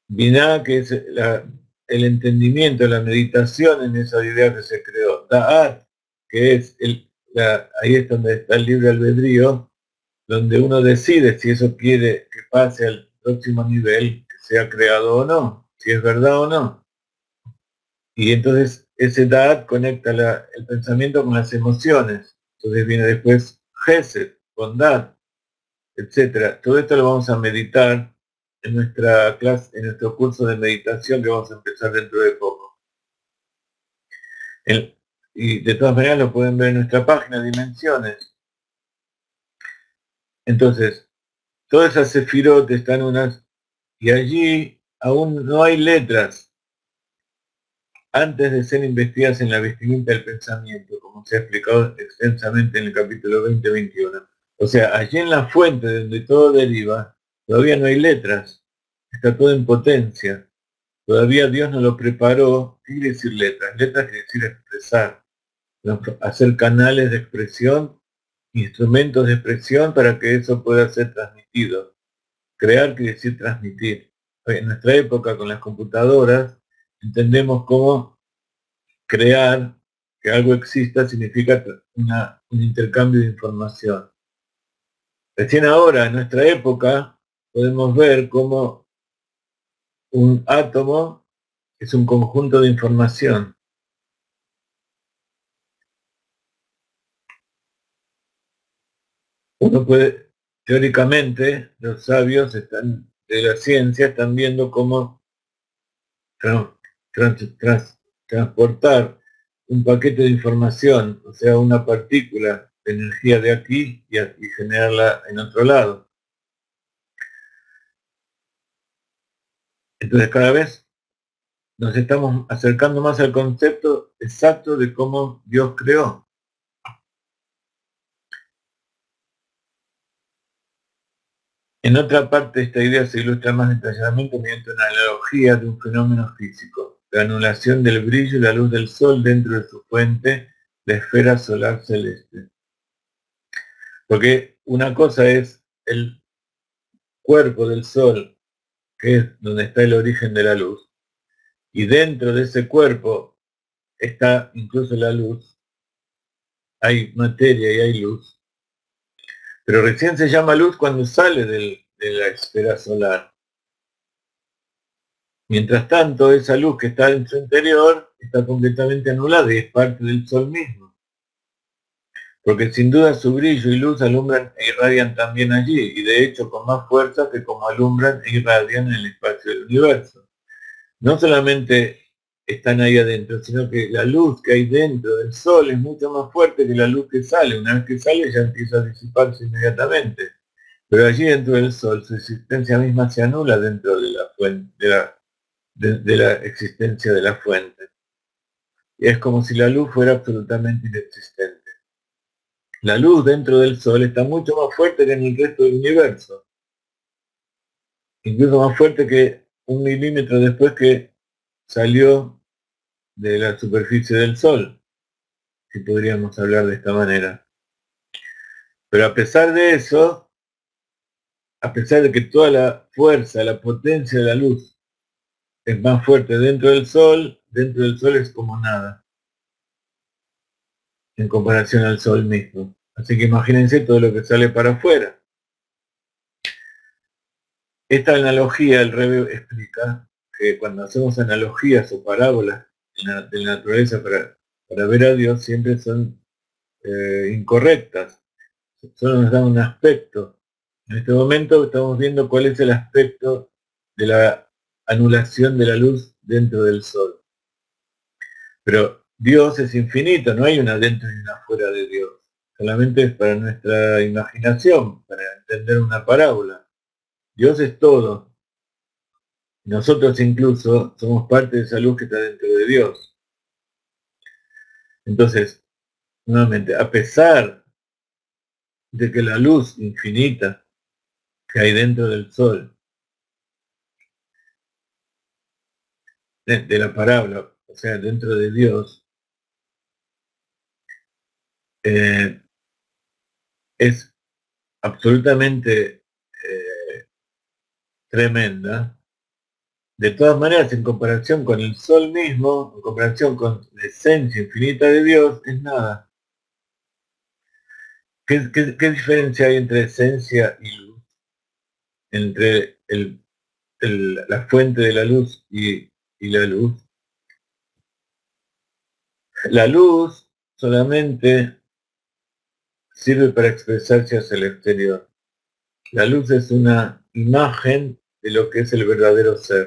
Binah, que es el entendimiento, la meditación en esa idea que se creó. Da'at, que es ahí es donde está el libre albedrío, donde uno decide si eso quiere que pase al próximo nivel, que sea creado o no, si es verdad o no. Y entonces ese Da'at conecta el pensamiento con las emociones. Entonces viene después Gesed, bondad, etcétera. Todo esto lo vamos a meditar en nuestra clase, en nuestro curso de meditación que vamos a empezar dentro de poco. Y de todas maneras lo pueden ver en nuestra página, Dimensiones. Entonces, todas esas sefirot están unas, y allí aún no hay letras antes de ser investigadas en la vestimenta del pensamiento, como se ha explicado extensamente en el capítulo 20-21. O sea, allí en la fuente donde todo deriva, todavía no hay letras, está todo en potencia. Todavía Dios no lo preparó. ¿Qué quiere decir letras? Letras quiere decir expresar, hacer canales de expresión, instrumentos de expresión para que eso pueda ser transmitido. Crear quiere decir transmitir. En nuestra época con las computadoras entendemos cómo crear, que algo exista, significa un intercambio de información. Recién ahora, en nuestra época, podemos ver cómo un átomo es un conjunto de información. Uno puede, teóricamente, los sabios de la ciencia están viendo cómo transportar un paquete de información, o sea, una partícula de energía de aquí y generarla en otro lado. Entonces cada vez nos estamos acercando más al concepto exacto de cómo Dios creó. En otra parte, esta idea se ilustra más detalladamente mediante una analogía de un fenómeno físico, la anulación del brillo y la luz del sol dentro de su fuente, la esfera solar celeste. Porque una cosa es el cuerpo del sol que es donde está el origen de la luz, y dentro de ese cuerpo está incluso la luz, hay materia y hay luz, pero recién se llama luz cuando sale de la esfera solar. Mientras tanto, esa luz que está en su interior está completamente anulada y es parte del sol mismo. Porque sin duda su brillo y luz alumbran e irradian también allí, y de hecho con más fuerza que como alumbran e irradian en el espacio del universo. No solamente están ahí adentro, sino que la luz que hay dentro del sol es mucho más fuerte que la luz que sale. Una vez que sale ya empieza a disiparse inmediatamente. Pero allí dentro del sol su existencia misma se anula dentro de la fuente, de la existencia de la fuente. Y es como si la luz fuera absolutamente inexistente. La luz dentro del sol está mucho más fuerte que en el resto del universo. Incluso más fuerte que 1 milímetro después que salió de la superficie del sol, si podríamos hablar de esta manera. Pero a pesar de eso, a pesar de que toda la fuerza, la potencia de la luz es más fuerte dentro del sol es como nada en comparación al sol mismo. Así que imagínense todo lo que sale para afuera. Esta analogía el Rebbe explica que cuando hacemos analogías o parábolas de la naturaleza para ver a Dios siempre son incorrectas. Solo nos dan un aspecto. En este momento estamos viendo cuál es el aspecto de la anulación de la luz dentro del sol. Pero Dios es infinito, no hay una dentro y una fuera de Dios. Solamente es para nuestra imaginación, para entender una parábola. Dios es todo. Nosotros incluso somos parte de esa luz que está dentro de Dios. Entonces, nuevamente, a pesar de que la luz infinita que hay dentro del sol, de la parábola, o sea, dentro de Dios, es absolutamente tremenda. De todas maneras, en comparación con el sol mismo, en comparación con la esencia infinita de Dios, es nada. ¿Qué diferencia hay entre esencia y luz? Entre la fuente de la luz y la luz. La luz solamente sirve para expresarse hacia el exterior. La luz es una imagen de lo que es el verdadero ser.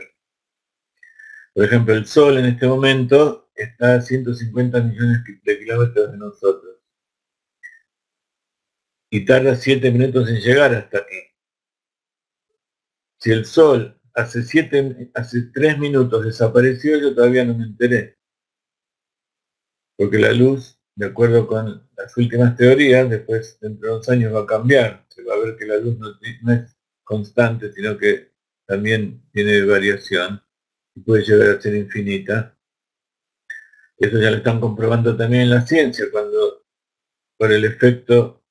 Por ejemplo, el Sol en este momento está a 150 millones de kilómetros de nosotros y tarda 7 minutos en llegar hasta aquí. Si el Sol hace 3 minutos desapareció, yo todavía no me enteré. Porque la luz, de acuerdo con las últimas teorías, después dentro de 2 años va a cambiar. Se va a ver que la luz no es constante, sino que también tiene variación y puede llegar a ser infinita. Eso ya lo están comprobando también en la ciencia, cuando por el efecto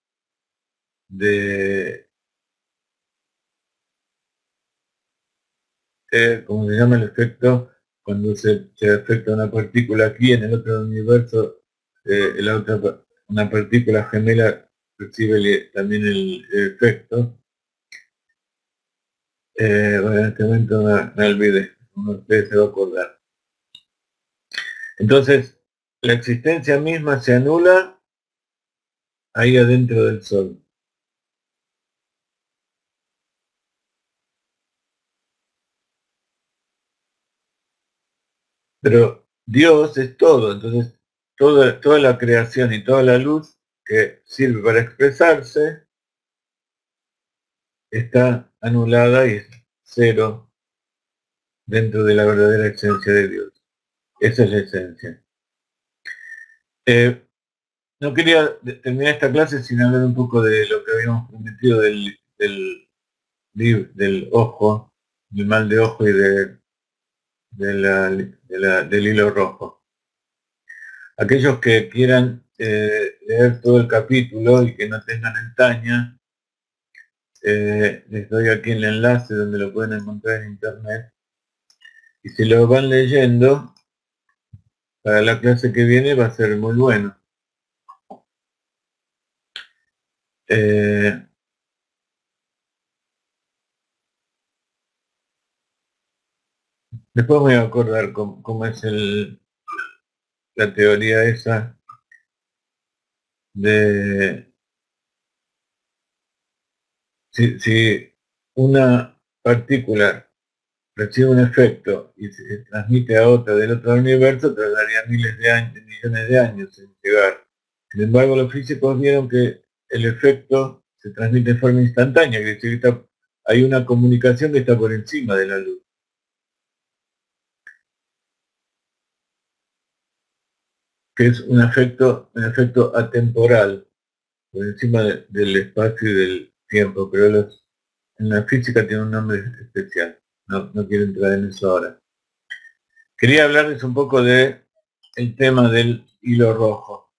de, ¿cómo se llama el efecto? Cuando se afecta una partícula aquí, en el otro universo, una partícula gemela recibe también el efecto. Bueno, en este momento me olvidé, ustedes se va a acordar. Entonces, la existencia misma se anula ahí adentro del Sol. Pero Dios es todo, entonces toda la creación y toda la luz que sirve para expresarse está anulada y es cero dentro de la verdadera esencia de Dios. Esa es la esencia. No quería terminar esta clase sin hablar un poco de lo que habíamos prometido del ojo, del mal de ojo y del hilo rojo. Aquellos que quieran leer todo el capítulo y que no tengan el Tanya, Les doy aquí el enlace donde lo pueden encontrar en internet. Y si lo van leyendo, para la clase que viene va a ser muy bueno. Después me voy a acordar cómo es la teoría esa de si una partícula recibe un efecto y se transmite a otra del otro universo, tardaría miles de años, millones de años en llegar. Sin embargo, los físicos vieron que el efecto se transmite de forma instantánea, que decir que hay una comunicación que está por encima de la luz. Que es un efecto atemporal, por encima del espacio y del tiempo, pero en la física tiene un nombre especial. No quiero entrar en eso ahora. Quería hablarles un poco de el tema del hilo rojo.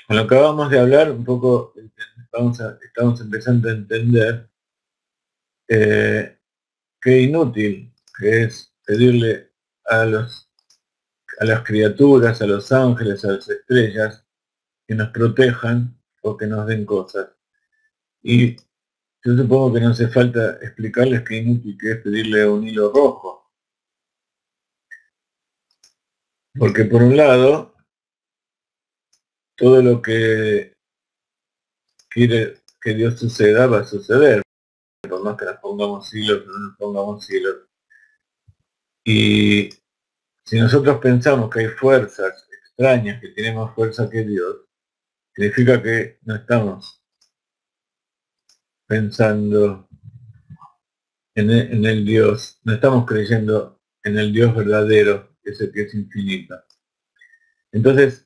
Con lo que acabamos de hablar, un poco estamos empezando a entender qué inútil que es pedirle a las criaturas, a los ángeles, a las estrellas, que nos protejan o que nos den cosas. Y yo supongo que no hace falta explicarles qué inútil que es pedirle un hilo rojo. Porque por un lado, todo lo que quiere que Dios suceda va a suceder, por más que nos pongamos hilos o no nos pongamos hilos. Y si nosotros pensamos que hay fuerzas extrañas que tienen más fuerza que Dios, significa que no estamos pensando en el Dios, no estamos creyendo en el Dios verdadero, que es el que es infinito. Entonces,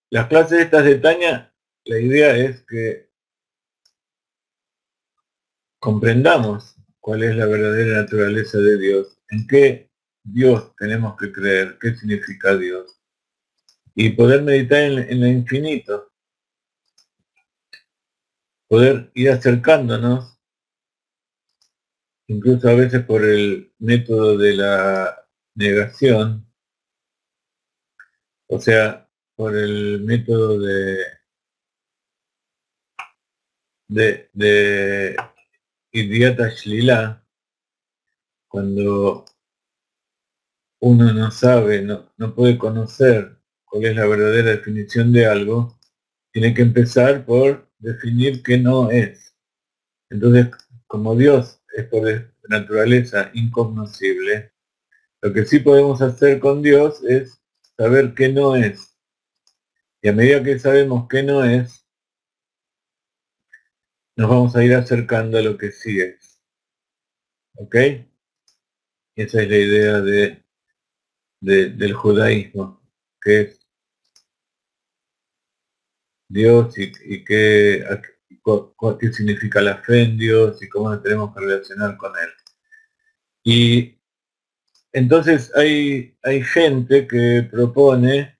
las clases estas de Tania, la idea es que comprendamos cuál es la verdadera naturaleza de Dios, en qué Dios tenemos que creer, qué significa Dios, y poder meditar en lo infinito, poder ir acercándonos, incluso a veces por el método de la negación, o sea, por el método de Idiata Shlila, cuando uno no sabe, no puede conocer cuál es la verdadera definición de algo, tiene que empezar por definir qué no es. Entonces, como Dios es por naturaleza incognoscible, lo que sí podemos hacer con Dios es saber qué no es. Y a medida que sabemos qué no es, nos vamos a ir acercando a lo que sí es. ¿Ok? Esa es la idea del judaísmo, que es Dios y qué significa la fe en Dios y cómo nos tenemos que relacionar con Él. Y entonces hay gente que propone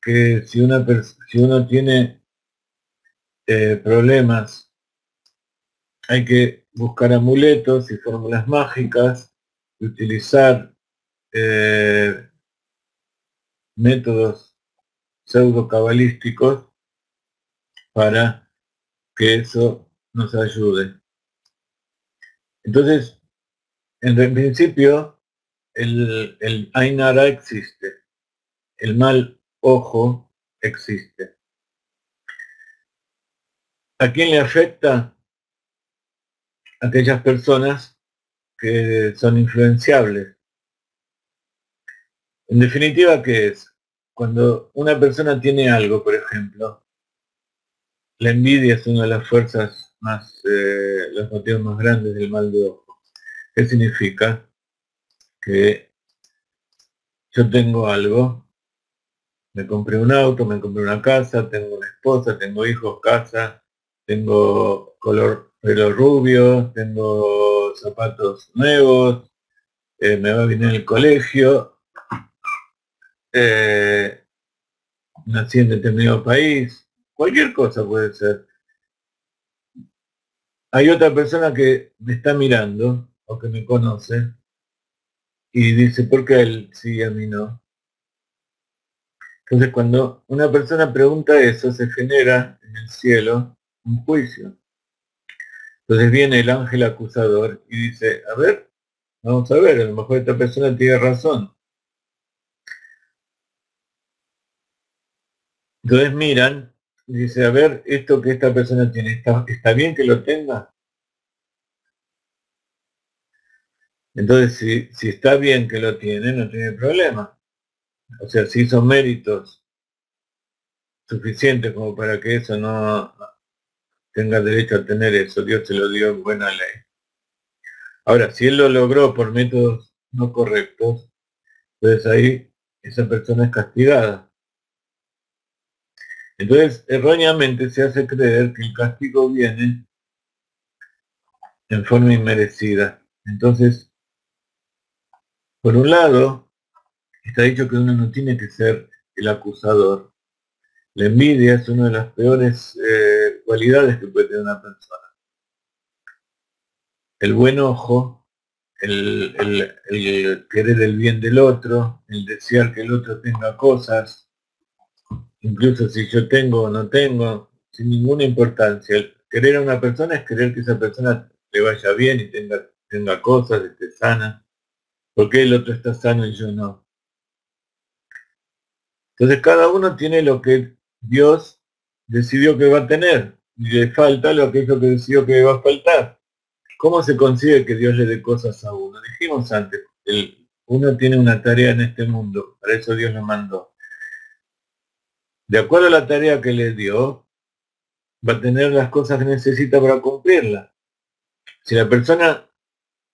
que si uno tiene problemas, hay que buscar amuletos y fórmulas mágicas, utilizar métodos pseudo cabalísticos para que eso nos ayude. Entonces, en principio, el Ainara existe, el mal ojo existe. ¿A quién le afecta? A aquellas personas que son influenciables. En definitiva, ¿qué es? Cuando una persona tiene algo, por ejemplo, la envidia es una de las fuerzas los motivos más grandes del mal de ojo. ¿Qué significa? Que yo tengo algo, me compré un auto, me compré una casa, tengo una esposa, tengo hijos, casa, tengo pelo rubio, tengo zapatos nuevos, me va bien en el colegio, eh, nací en determinado país, cualquier cosa puede ser. hay otra persona que me está mirando o que me conoce y dice, ¿por qué a él sí y a mí no? Entonces cuando una persona pregunta eso, se genera en el cielo un juicio. Entonces viene el ángel acusador y dice, a ver, vamos a ver, a lo mejor esta persona tiene razón. Entonces miran y dice, a ver, esto que esta persona tiene, ¿está bien que lo tenga? Entonces, si está bien que lo tiene, no tiene problema. O sea, si hizo méritos suficientes como para que eso no tenga derecho a tener eso, Dios se lo dio en buena ley. Ahora, si él lo logró por métodos no correctos, entonces ahí esa persona es castigada. Entonces, erróneamente se hace creer que el castigo viene en forma inmerecida. Entonces, por un lado, está dicho que uno no tiene que ser el acusador. La envidia es una de las peores cualidades que puede tener una persona. El buen ojo, el querer el bien del otro, el desear que el otro tenga cosas, incluso si yo tengo o no tengo, sin ninguna importancia. El querer a una persona es querer que esa persona le vaya bien y tenga cosas, esté sana. ¿Por qué el otro está sano y yo no? Entonces cada uno tiene lo que Dios decidió que va a tener y le falta lo que es lo que decidió que va a faltar. ¿Cómo se consigue que Dios le dé cosas a uno? Dijimos antes, uno tiene una tarea en este mundo, para eso Dios lo mandó. De acuerdo a la tarea que le dio, va a tener las cosas que necesita para cumplirla. Si la persona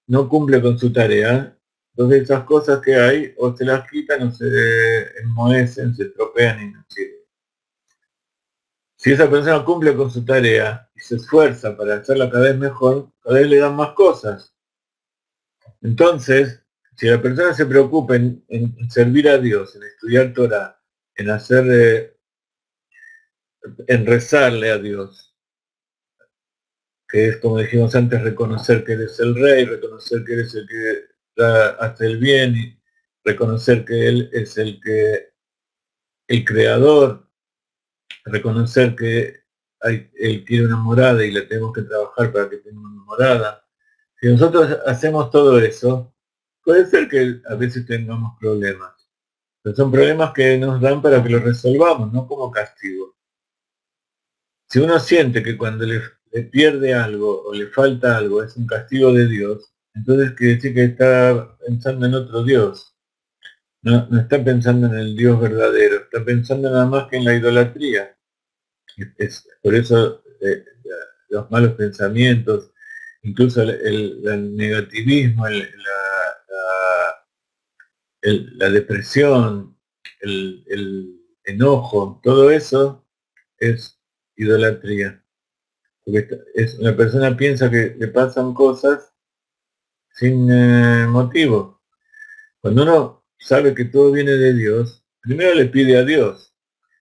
no cumple con su tarea, entonces esas cosas que hay o se las quitan o se enmohecen, se estropean y no sirven. Si esa persona cumple con su tarea y se esfuerza para hacerla cada vez mejor, cada vez le dan más cosas. Entonces, si la persona se preocupa en servir a Dios, en estudiar Torah, en hacer, en rezarle a Dios, que es como dijimos antes, reconocer que eres el rey, reconocer que eres el que hace el bien y reconocer que Él es el creador, reconocer que Él quiere una morada y le tenemos que trabajar para que tenga una morada. Si nosotros hacemos todo eso, puede ser que a veces tengamos problemas. Pero son problemas que nos dan para que los resolvamos, no como castigo. Si uno siente que cuando le pierde algo o le falta algo es un castigo de Dios, entonces quiere decir que está pensando en otro Dios. No está pensando en el Dios verdadero, está pensando nada más que en la idolatría. Por eso los malos pensamientos, incluso el negativismo, la depresión, el enojo, todo eso es idolatría. Porque la persona piensa que le pasan cosas sin motivo. Cuando uno sabe que todo viene de Dios, primero le pide a Dios.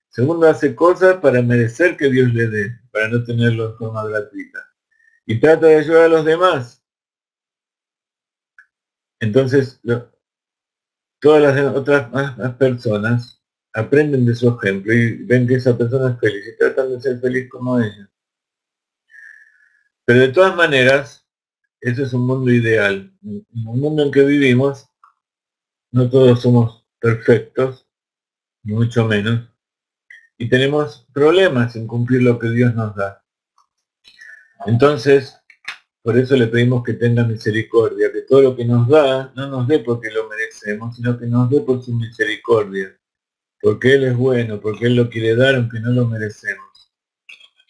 Segundo, hace cosas para merecer que Dios le dé, para no tenerlo de forma gratuita. Y trata de ayudar a los demás. Entonces, todas las otras más personas aprenden de su ejemplo y ven que esa persona es feliz y tratan de ser feliz como ella. Pero de todas maneras, ese es un mundo ideal. En el mundo en que vivimos, no todos somos perfectos, ni mucho menos, y tenemos problemas en cumplir lo que Dios nos da. Entonces, por eso le pedimos que tenga misericordia, que todo lo que nos da, no nos dé porque lo merecemos, sino que nos dé por su misericordia, porque Él es bueno, porque Él lo quiere dar aunque no lo merecemos.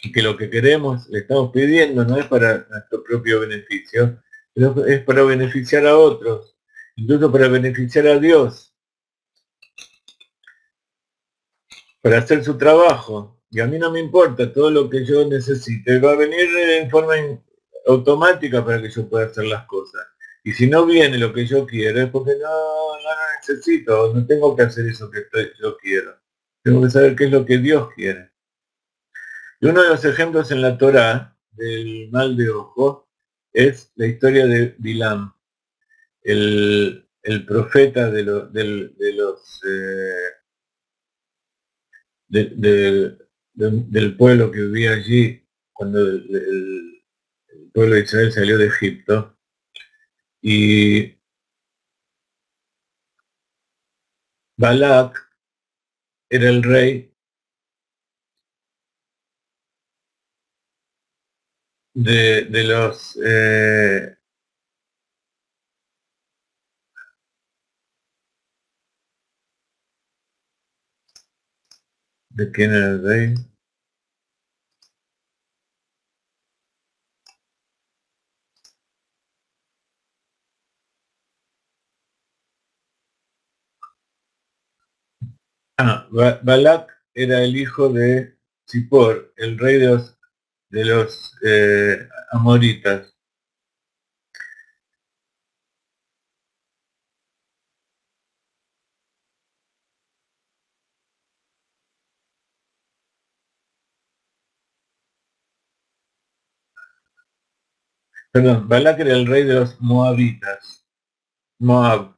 Y que lo que queremos, le estamos pidiendo, no es para nuestro propio beneficio, sino es para beneficiar a otros, incluso para beneficiar a Dios, para hacer su trabajo. Y a mí no me importa, todo lo que yo necesite va a venir en forma automática para que yo pueda hacer las cosas. Y si no viene lo que yo quiero es porque no lo necesito, no tengo que hacer eso que yo quiero. Tengo que saber qué es lo que Dios quiere. Y uno de los ejemplos en la Torá del mal de ojo es la historia de Bilam, el profeta del pueblo que vivía allí cuando el pueblo de Israel salió de Egipto. Y Balak era el rey de los ¿de quién era el rey? Balak era el hijo de Zippor, el rey de los amoritas. Perdón, Balak era el rey de los moabitas, Moab.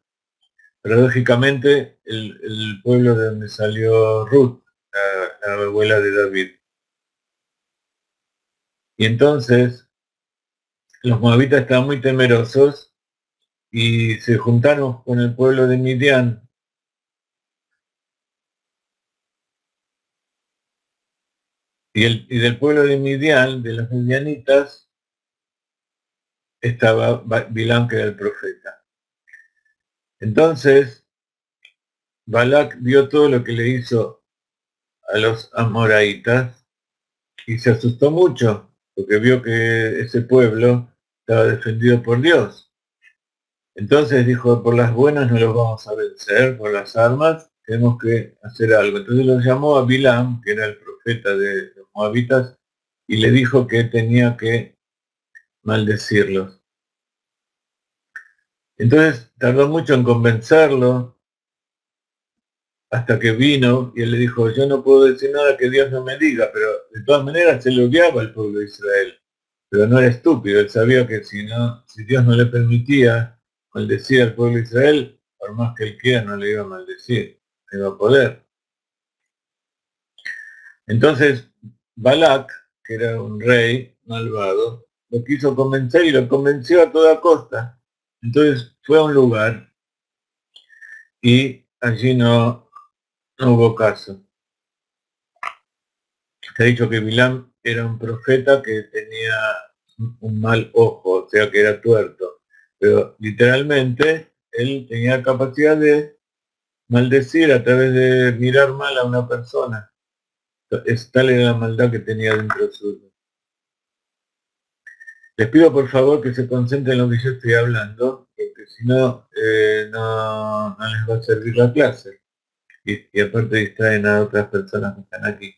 Paradójicamente, el pueblo de donde salió Ruth, la abuela de David. Y entonces, los moabitas estaban muy temerosos y se juntaron con el pueblo de Midian. Y del pueblo de Midian, de los midianitas, estaba Bilam, que era el profeta. Entonces, Balak vio todo lo que le hizo a los amoraitas y se asustó mucho, porque vio que ese pueblo estaba defendido por Dios. Entonces dijo, por las buenas no los vamos a vencer, por las armas tenemos que hacer algo. Entonces lo llamó a Bilam, que era el profeta de los moabitas, y le dijo que tenía que maldecirlos. Entonces tardó mucho en convencerlo, hasta que vino y él le dijo, yo no puedo decir nada que Dios no me diga, pero de todas maneras él odiaba al pueblo de Israel, pero no era estúpido, él sabía que si Dios no le permitía maldecir al pueblo de Israel, por más que él quiera no le iba a maldecir, no iba a poder. Entonces Balak, que era un rey malvado, lo quiso convencer y lo convenció a toda costa. Entonces fue a un lugar y allí no hubo caso. Se ha dicho que Bilam era un profeta que tenía un mal ojo, o sea que era tuerto, pero literalmente él tenía capacidad de maldecir a través de mirar mal a una persona. Es tal era la maldad que tenía dentro suyo. Les pido por favor que se concentren en lo que yo estoy hablando, porque si no, no les va a servir la clase. Y aparte distraen a otras personas que están aquí.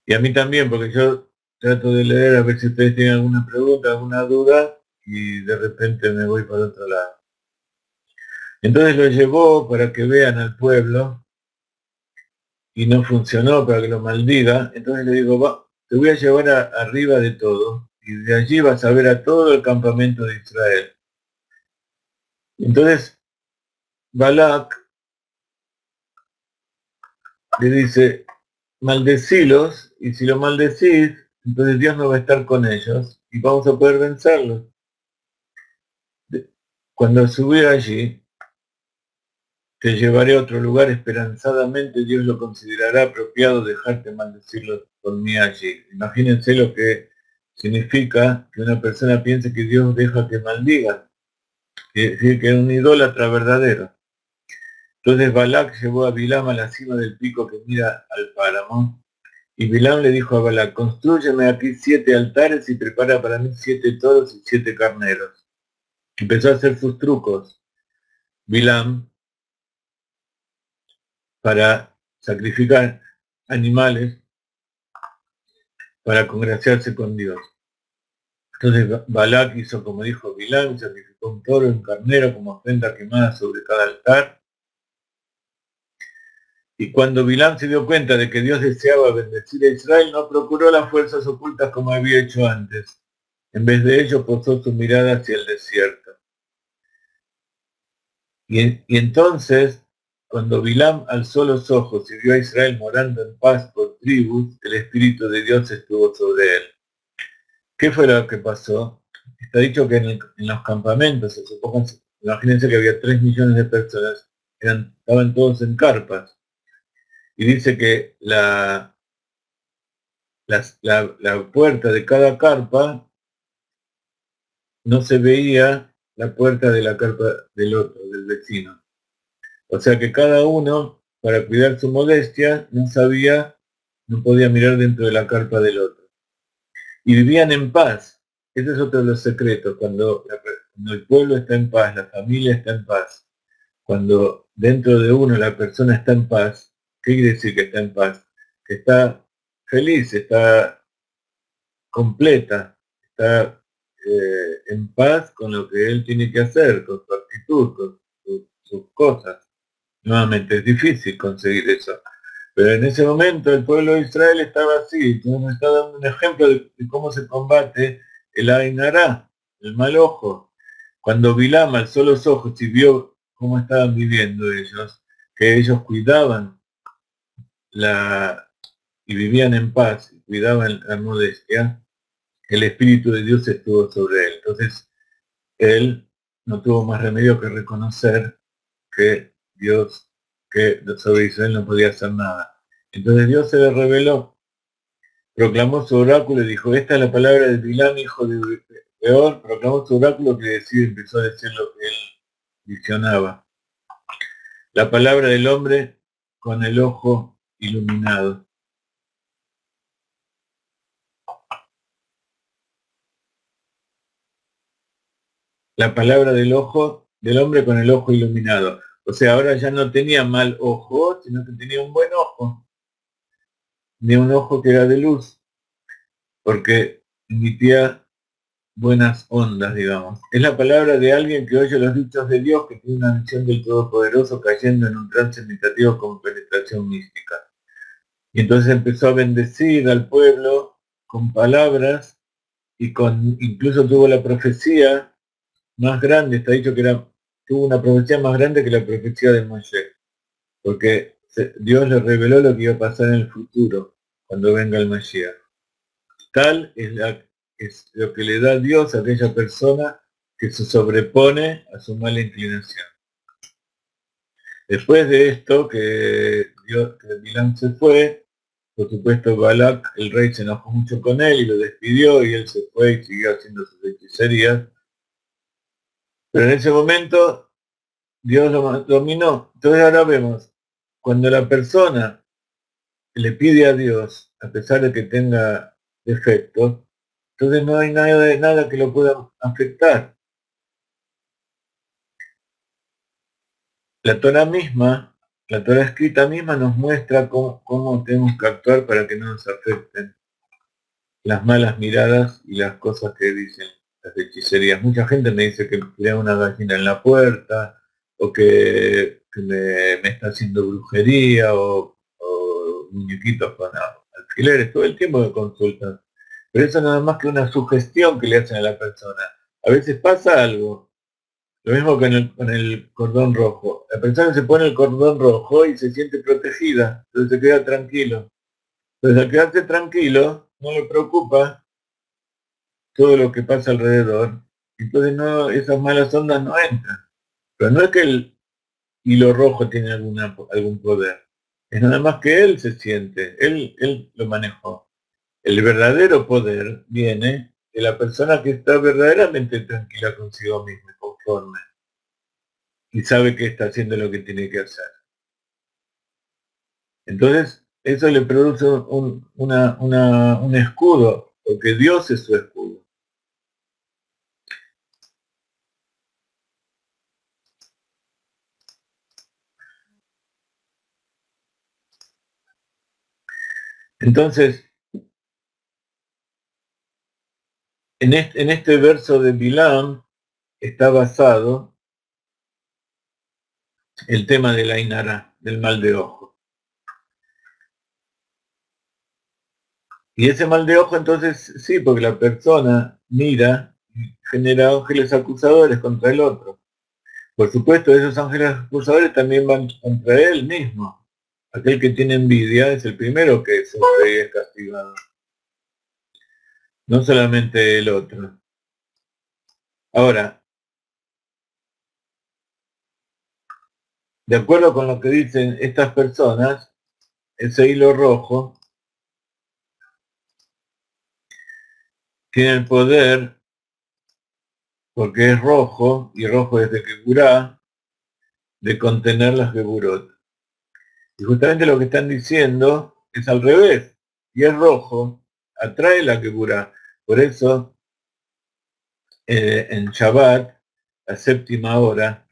Y a mí también, porque yo trato de leer a ver si ustedes tienen alguna pregunta, alguna duda, y de repente me voy para otro lado. Entonces lo llevó para que vean al pueblo, y no funcionó para que lo maldiga. Entonces le digo, va, te voy a llevar arriba de todo, y de allí vas a ver a todo el campamento de Israel. Entonces Balak le dice, maldecilos, y si lo maldecís, entonces Dios no va a estar con ellos, y vamos a poder vencerlos. Cuando subí allí, te llevaré a otro lugar esperanzadamente, Dios lo considerará apropiado dejarte maldecirlo por mí allí. Imagínense lo que significa que una persona piense que Dios deja que maldiga, que es un idólatra verdadero. Entonces Balak llevó a Bilam a la cima del pico que mira al páramo, y Bilam le dijo a Balak, constrúyeme aquí 7 altares y prepara para mí 7 toros y 7 carneros. Empezó a hacer sus trucos, Bilam, para sacrificar animales para congraciarse con Dios. Entonces Balak hizo como dijo Bilam, sacrificó un toro y un carnero como ofrenda quemada sobre cada altar. Y cuando Bilam se dio cuenta de que Dios deseaba bendecir a Israel, no procuró las fuerzas ocultas como había hecho antes. En vez de ello, posó su mirada hacia el desierto. Y entonces, cuando Bilam alzó los ojos y vio a Israel morando en paz por tribus, el Espíritu de Dios estuvo sobre él. ¿Qué fue lo que pasó? Está dicho que en los campamentos, imagínense que había 3 millones de personas, estaban todos en carpas. Y dice que la puerta de cada carpa no se veía la puerta de la carpa del otro, del vecino. O sea que cada uno, para cuidar su modestia, no podía mirar dentro de la carpa del otro. Y vivían en paz. Ese es otro de los secretos. Cuando el pueblo está en paz, la familia está en paz, cuando dentro de uno la persona está en paz, ¿qué quiere decir que está en paz? Que está feliz, está completa, está en paz con lo que él tiene que hacer, con su actitud, con sus cosas. Nuevamente es difícil conseguir eso. Pero en ese momento el pueblo de Israel estaba así. Entonces nos está dando un ejemplo de cómo se combate el Ain Hará, el mal ojo. Cuando Bilam alzó los ojos y vio cómo estaban viviendo ellos, que ellos cuidaban y vivían en paz, y cuidaban la modestia, el Espíritu de Dios estuvo sobre él. Entonces él no tuvo más remedio que reconocer que sobre Israel no podía hacer nada. Entonces Dios se le reveló, proclamó su oráculo y dijo, esta es la palabra de Bilam, hijo de Beor, proclamó su oráculo que empezó a decir lo que él visionaba. La palabra del hombre con el ojo iluminado. La palabra del hombre con el ojo iluminado. O sea, ahora ya no tenía mal ojo, sino que tenía un buen ojo. Ni un ojo que era de luz, porque emitía buenas ondas, digamos. Es la palabra de alguien que oye los dichos de Dios, que tiene una visión del Todopoderoso cayendo en un trance meditativo con penetración mística. Y entonces empezó a bendecir al pueblo con palabras y incluso tuvo la profecía más grande, está dicho que tuvo una profecía más grande que la profecía de Moisés, porque Dios le reveló lo que iba a pasar en el futuro, cuando venga el Mashiach. Tal es lo que le da Dios a aquella persona que se sobrepone a su mala inclinación. Después de esto, que Bilam se fue, por supuesto Balak, el rey, se enojó mucho con él y lo despidió y él se fue y siguió haciendo sus hechicerías. Pero en ese momento Dios lo dominó. Entonces ahora vemos, cuando la persona le pide a Dios, a pesar de que tenga defectos, entonces no hay nada que lo pueda afectar. La Torah misma, la Torah escrita misma nos muestra cómo tenemos que actuar para que no nos afecten las malas miradas y las cosas que dicen las hechicerías. Mucha gente me dice que tiene una gallina en la puerta, o que me está haciendo brujería, o muñequitos con alfileres, todo el tiempo me consultan. Pero eso nada más que una sugestión que le hacen a la persona. A veces pasa algo. Lo mismo con el cordón rojo. La persona se pone el cordón rojo y se siente protegida, entonces se queda tranquilo. Entonces al quedarse tranquilo, no le preocupa todo lo que pasa alrededor. Entonces esas malas ondas no entran. Pero no es que el hilo rojo tiene algún poder. Es nada más que él se siente, él lo manejó. El verdadero poder viene de la persona que está verdaderamente tranquila consigo misma y conforme. Y sabe que está haciendo lo que tiene que hacer. Entonces, eso le produce un escudo, porque Dios es su escudo. Entonces, en este verso de Bilam está basado el tema de la inara, del mal de ojo. Y ese mal de ojo entonces sí, porque la persona mira y genera ángeles acusadores contra el otro. Por supuesto, esos ángeles acusadores también van contra él mismo. Aquel que tiene envidia es el primero que sufre y es castigado, no solamente el otro. Ahora, de acuerdo con lo que dicen estas personas, ese hilo rojo tiene el poder, porque es rojo, y rojo es de Geburá, de contener las Geburot. Y justamente lo que están diciendo es al revés, y es rojo, atrae la Geburá. Por eso, en Shabbat, la séptima hora,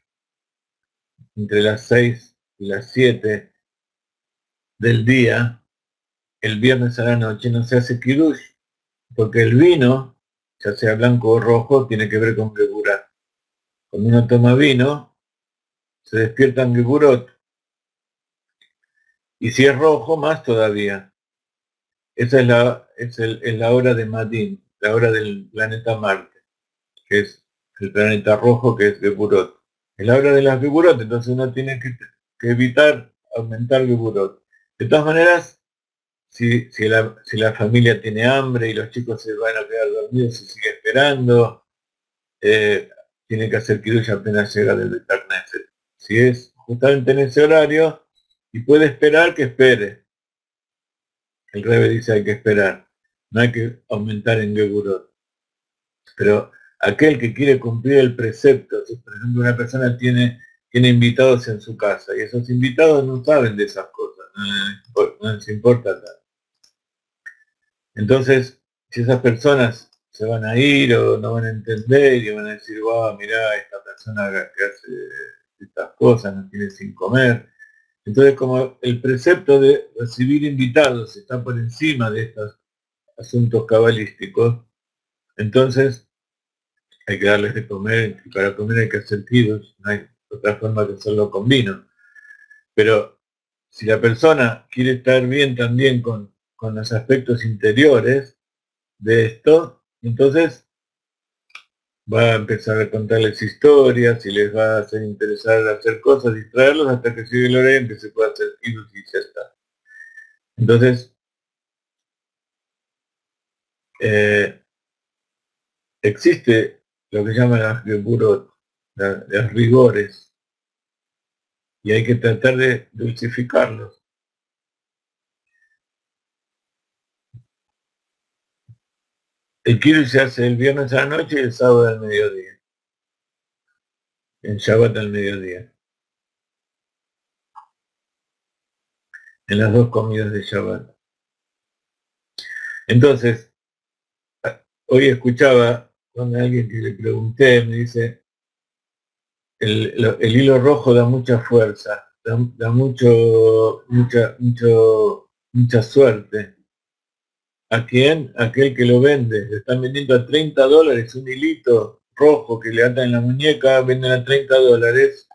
entre las 6 y las 7 del día, el viernes a la noche, no se hace Kiddush, porque el vino, ya sea blanco o rojo, tiene que ver con Geburá. Cuando uno toma vino, se despiertan Geburot, y si es rojo, más todavía. Esa es la hora de Madin, la hora del planeta Marte, que es el planeta rojo, que es Geburot. Es la hora de las Geburot, entonces uno tiene que evitar aumentar Geburot. De todas maneras, si la familia tiene hambre y los chicos se van a quedar dormidos y sigue esperando, eh, tiene que hacer Kiddush apenas llega del Beit Knesset. Si es justamente en ese horario y puede esperar, que espere. El Rebbe dice hay que esperar, no hay que aumentar en Geburot. Pero aquel que quiere cumplir el precepto, si por ejemplo una persona tiene invitados en su casa y esos invitados no saben de esas cosas, no les importa nada. Entonces, si esas personas se van a ir o no van a entender y van a decir, wow, mirá, esta persona que hace estas cosas, no tiene sin comer. Entonces, como el precepto de recibir invitados está por encima de estos asuntos cabalísticos, entonces hay que darles de comer, y para comer hay que hacer kiddush, no hay otra forma de hacerlo con vino. Pero si la persona quiere estar bien también con los aspectos interiores de esto, entonces va a empezar a contarles historias y les va a hacer interesar hacer cosas, distraerlos hasta que llegue el horario en que se pueda hacer kiddush y ya está. Entonces, eh, existe lo que llaman las geburot, los rigores, y hay que tratar de dulcificarlos. El kiddush se hace el viernes a la noche y el sábado al mediodía, en Shabbat al mediodía, en las dos comidas de Shabbat. Entonces, hoy escuchaba con alguien que le pregunté, me dice, el hilo rojo da mucha fuerza, da mucha suerte. ¿A quién? Aquel que lo vende. Le están vendiendo a $30 un hilito rojo que le atan en la muñeca, venden a $30.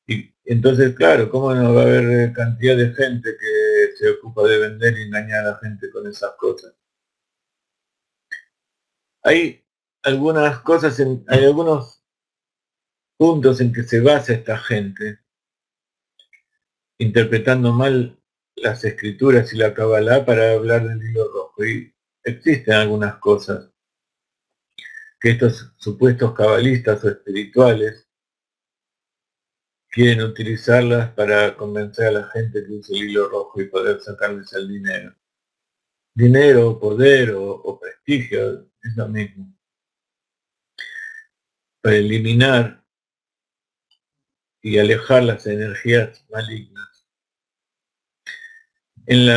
Y entonces, claro, ¿cómo no va a haber cantidad de gente que se ocupa de vender y engañar a la gente con esas cosas? Hay algunas cosas, hay algunos puntos en que se basa esta gente, interpretando mal las escrituras y la Kabbalah para hablar del hilo rojo. Y existen algunas cosas que estos supuestos cabalistas o espirituales quieren utilizarlas para convencer a la gente que usa el hilo rojo y poder sacarles el dinero. Dinero, poder o prestigio, es lo mismo. Para eliminar y alejar las energías malignas. En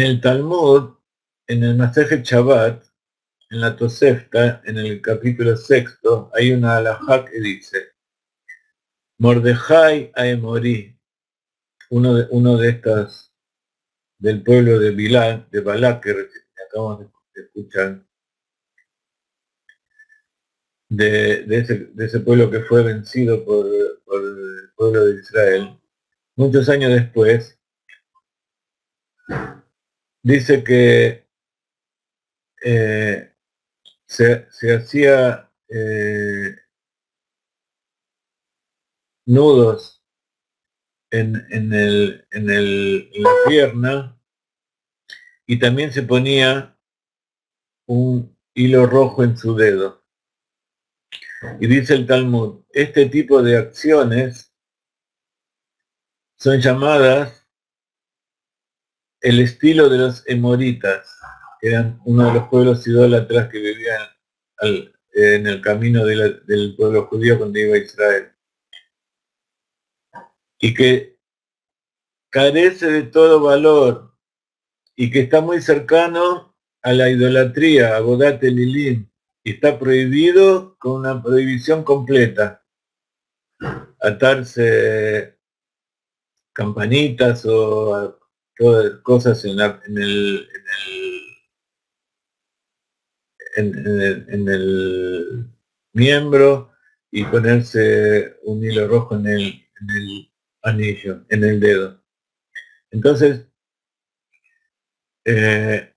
el Talmud, en el Masejet Shabbat, en la Tosefta, en el capítulo sexto, hay una halajá que dice, Mordejai Aemori, uno de estas del pueblo de Bilá, de Balá, que acabamos de escuchar, de ese pueblo que fue vencido por el pueblo de Israel, muchos años después, dice que se hacía nudos en la pierna, y también se ponía un hilo rojo en su dedo. Y dice el Talmud, este tipo de acciones son llamadas el estilo de los emoritas, que eran uno de los pueblos idólatras que vivían en el camino del pueblo judío cuando iba a Israel, y que carece de todo valor y que está muy cercano a la idolatría, a Bodat Elilim, y está prohibido con una prohibición completa. Atarse campanitas o todas cosas en el miembro, y ponerse un hilo rojo en el anillo, en el dedo. Entonces, él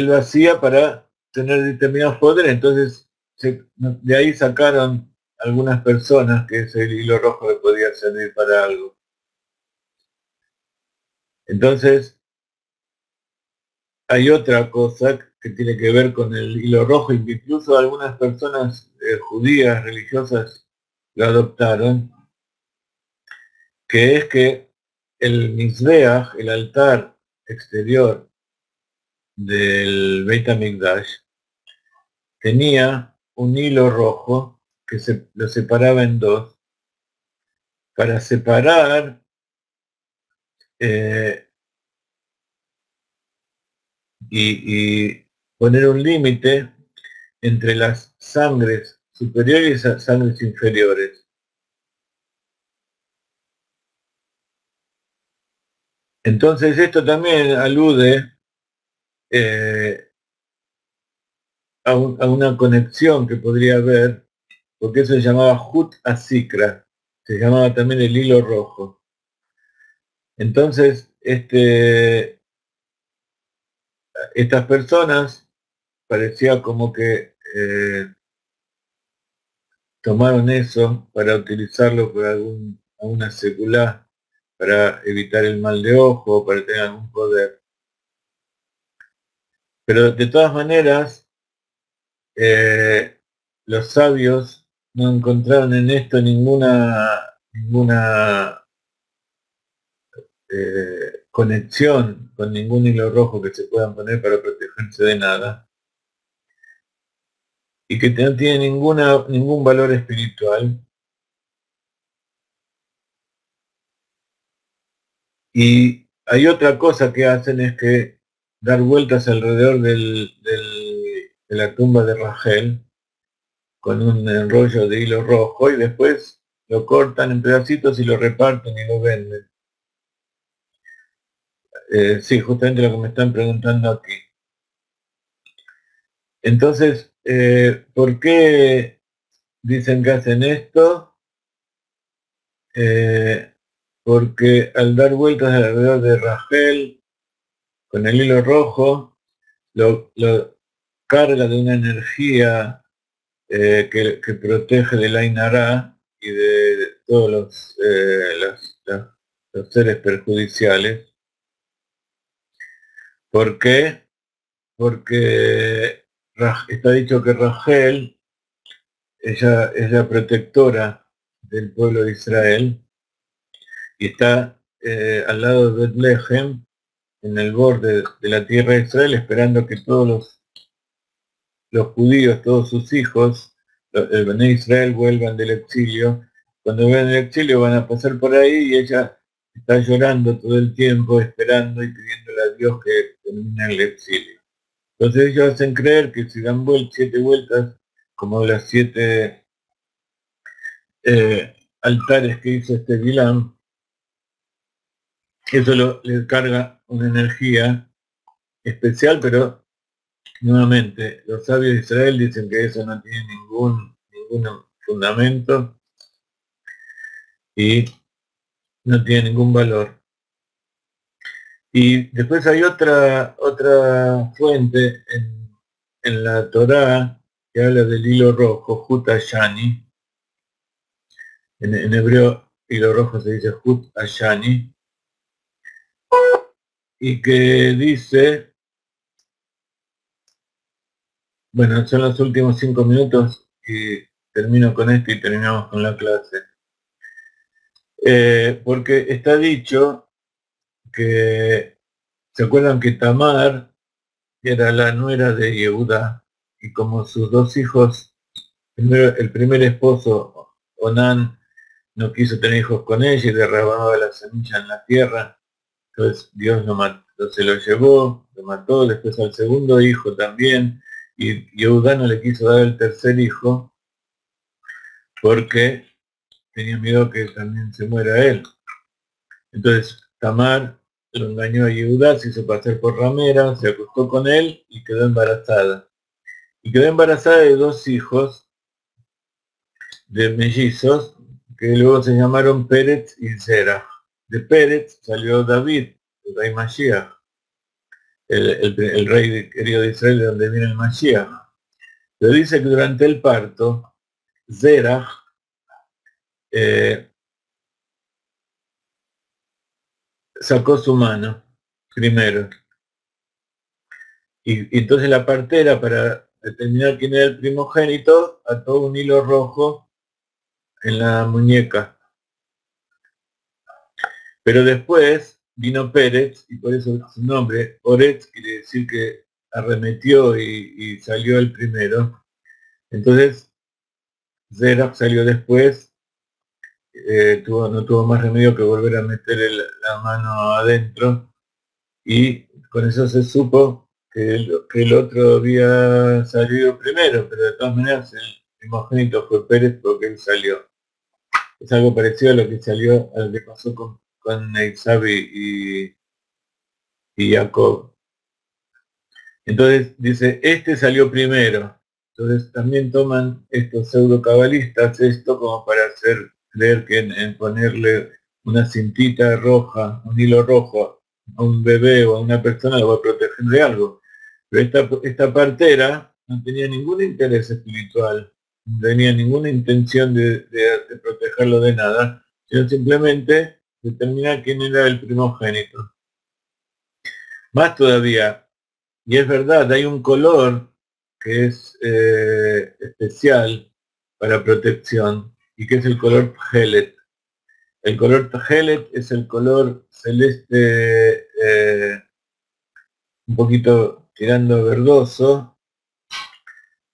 lo hacía para tener determinados poderes, entonces de ahí sacaron algunas personas que ese hilo rojo le podía servir para algo. Entonces, hay otra cosa que tiene que ver con el hilo rojo, y que incluso algunas personas judías, religiosas, lo adoptaron, que es que el Mizbeach, el altar exterior del Beit HaMikdash, tenía un hilo rojo que lo separaba en dos, para separar eh, y poner un límite entre las sangres superiores y las sangres inferiores. Entonces esto también alude a una conexión que podría haber, porque eso se llamaba Hut Asikra, se llamaba también el hilo rojo. Entonces, estas personas parecía como que tomaron eso para utilizarlo por alguna secular, para evitar el mal de ojo, para tener algún poder. Pero de todas maneras, los sabios no encontraron en esto ninguna conexión con ningún hilo rojo que se puedan poner para protegerse de nada, y que no tiene ningún valor espiritual. Y hay otra cosa que hacen, es que dar vueltas alrededor de la tumba de Rachel con un enrollo de hilo rojo, y después lo cortan en pedacitos y lo reparten y lo venden. Sí, justamente lo que me están preguntando aquí. Entonces, ¿por qué dicen que hacen esto? Porque al dar vueltas alrededor de Rachel con el hilo rojo, lo carga de una energía que protege del Ain Hara y de todos los seres perjudiciales. ¿Por qué? Porque está dicho que Rachel, ella es la protectora del pueblo de Israel, y está al lado de Bethlehem, en el borde de la tierra de Israel, esperando que todos los judíos, todos sus hijos, el Bené Israel, vuelvan del exilio. Cuando vean el exilio van a pasar por ahí, y ella está llorando todo el tiempo, esperando y pidiéndole a Dios que termine el exilio. Entonces ellos hacen creer que si dan 7 vueltas, como las 7 altares que hizo este Bilam, eso le carga una energía especial, pero nuevamente los sabios de Israel dicen que eso no tiene ningún fundamento y no tiene ningún valor. Y después hay otra fuente en la Torá que habla del hilo rojo, Hut Ashani. En hebreo, hilo rojo se dice Hut Ashani. Y que dice, bueno, son los últimos 5 minutos y termino con esto y terminamos con la clase. Porque está dicho que, ¿se acuerdan que Tamar era la nuera de Yehuda? Y como sus dos hijos, el primer esposo, Onán, no quiso tener hijos con ella y derramaba la semilla en la tierra, entonces Dios lo mató, se lo llevó, lo mató, después al segundo hijo también, y Yehuda no le quiso dar el tercer hijo porque tenía miedo que también se muera él. Entonces Tamar lo engañó a Yehuda, se hizo pasar por ramera, se acostó con él y quedó embarazada. Y quedó embarazada de 2 hijos de mellizos que luego se llamaron Pérez y Zerah. De Pérez salió David, el rey Mashiach, el rey querido de Israel, de donde viene el Mashiach. Pero dice que durante el parto, Zerah sacó su mano primero. Y entonces la partera, para determinar quién era el primogénito, ató un hilo rojo en la muñeca. Pero después vino Pérez, y por eso su nombre, Oretz, quiere decir que arremetió y salió el primero. Entonces, Zerach salió después, no tuvo más remedio que volver a meter la mano adentro, y con eso se supo que el otro había salido primero, pero de todas maneras el primogénito fue Pérez porque él salió. Es algo parecido a lo que pasó con Esaú y Jacob. Entonces dice, este salió primero. Entonces también toman estos pseudo cabalistas esto como para hacer creer que en ponerle una cintita roja, un hilo rojo a un bebé o a una persona lo va a proteger de algo. Pero esta partera no tenía ningún interés espiritual, no tenía ninguna intención de protegerlo de nada, sino simplemente determinar quién era el primogénito. Más todavía, y es verdad, hay un color que es especial para protección y que es el color Tjelet. El color Tjelet es el color celeste un poquito tirando verdoso,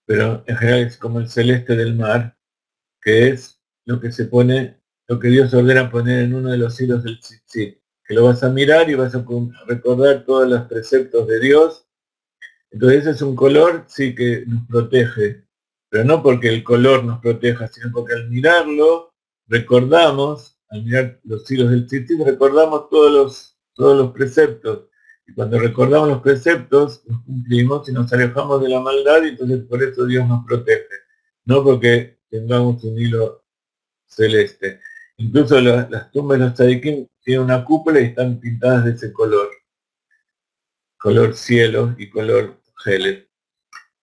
pero en general es como el celeste del mar, que es lo que se pone, lo que Dios ordena poner en uno de los hilos del tzitzit, que lo vas a mirar y vas a recordar todos los preceptos de Dios. Entonces ese es un color, sí, que nos protege, pero no porque el color nos proteja, sino porque al mirarlo, recordamos, al mirar los hilos del tzitzit, recordamos todos los preceptos. Y cuando recordamos los preceptos, los cumplimos y nos alejamos de la maldad, y entonces por eso Dios nos protege. No porque tengamos un hilo celeste. Incluso las tumbas de los tzadikim tienen una cúpula y están pintadas de ese color cielo y color geles.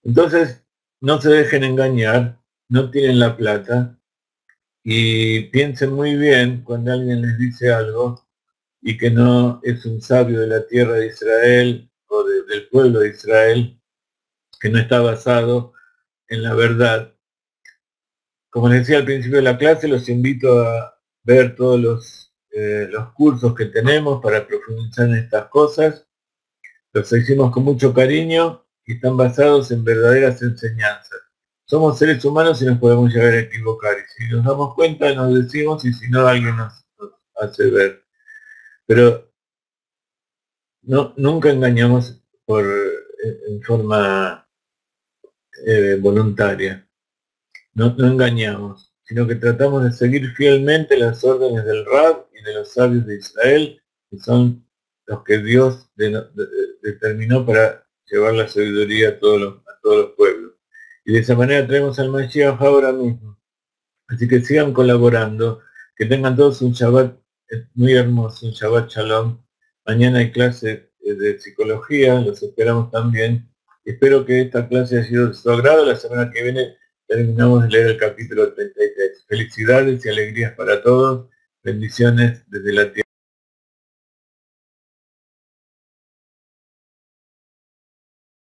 Entonces, no se dejen engañar, no tienen la plata y piensen muy bien cuando alguien les dice algo y que no es un sabio de la tierra de Israel o del pueblo de Israel, que no está basado en la verdad. Como les decía al principio de la clase, los invito a ver todos los cursos que tenemos para profundizar en estas cosas. Los hicimos con mucho cariño y están basados en verdaderas enseñanzas. Somos seres humanos y nos podemos llegar a equivocar. Y si nos damos cuenta, nos decimos, y si no, alguien nos hace ver. Pero nunca engañamos en forma voluntaria. No engañamos, sino que tratamos de seguir fielmente las órdenes del Rab y de los sabios de Israel, que son los que Dios determinó para llevar la sabiduría a todos los pueblos. Y de esa manera traemos al Mashiach ahora mismo. Así que sigan colaborando, que tengan todos un Shabbat muy hermoso, un Shabbat Shalom, Mañana hay clase de psicología, los esperamos también. Espero que esta clase haya sido de su agrado. La semana que viene terminamos de leer el capítulo 33. Felicidades y alegrías para todos. Bendiciones desde la tierra.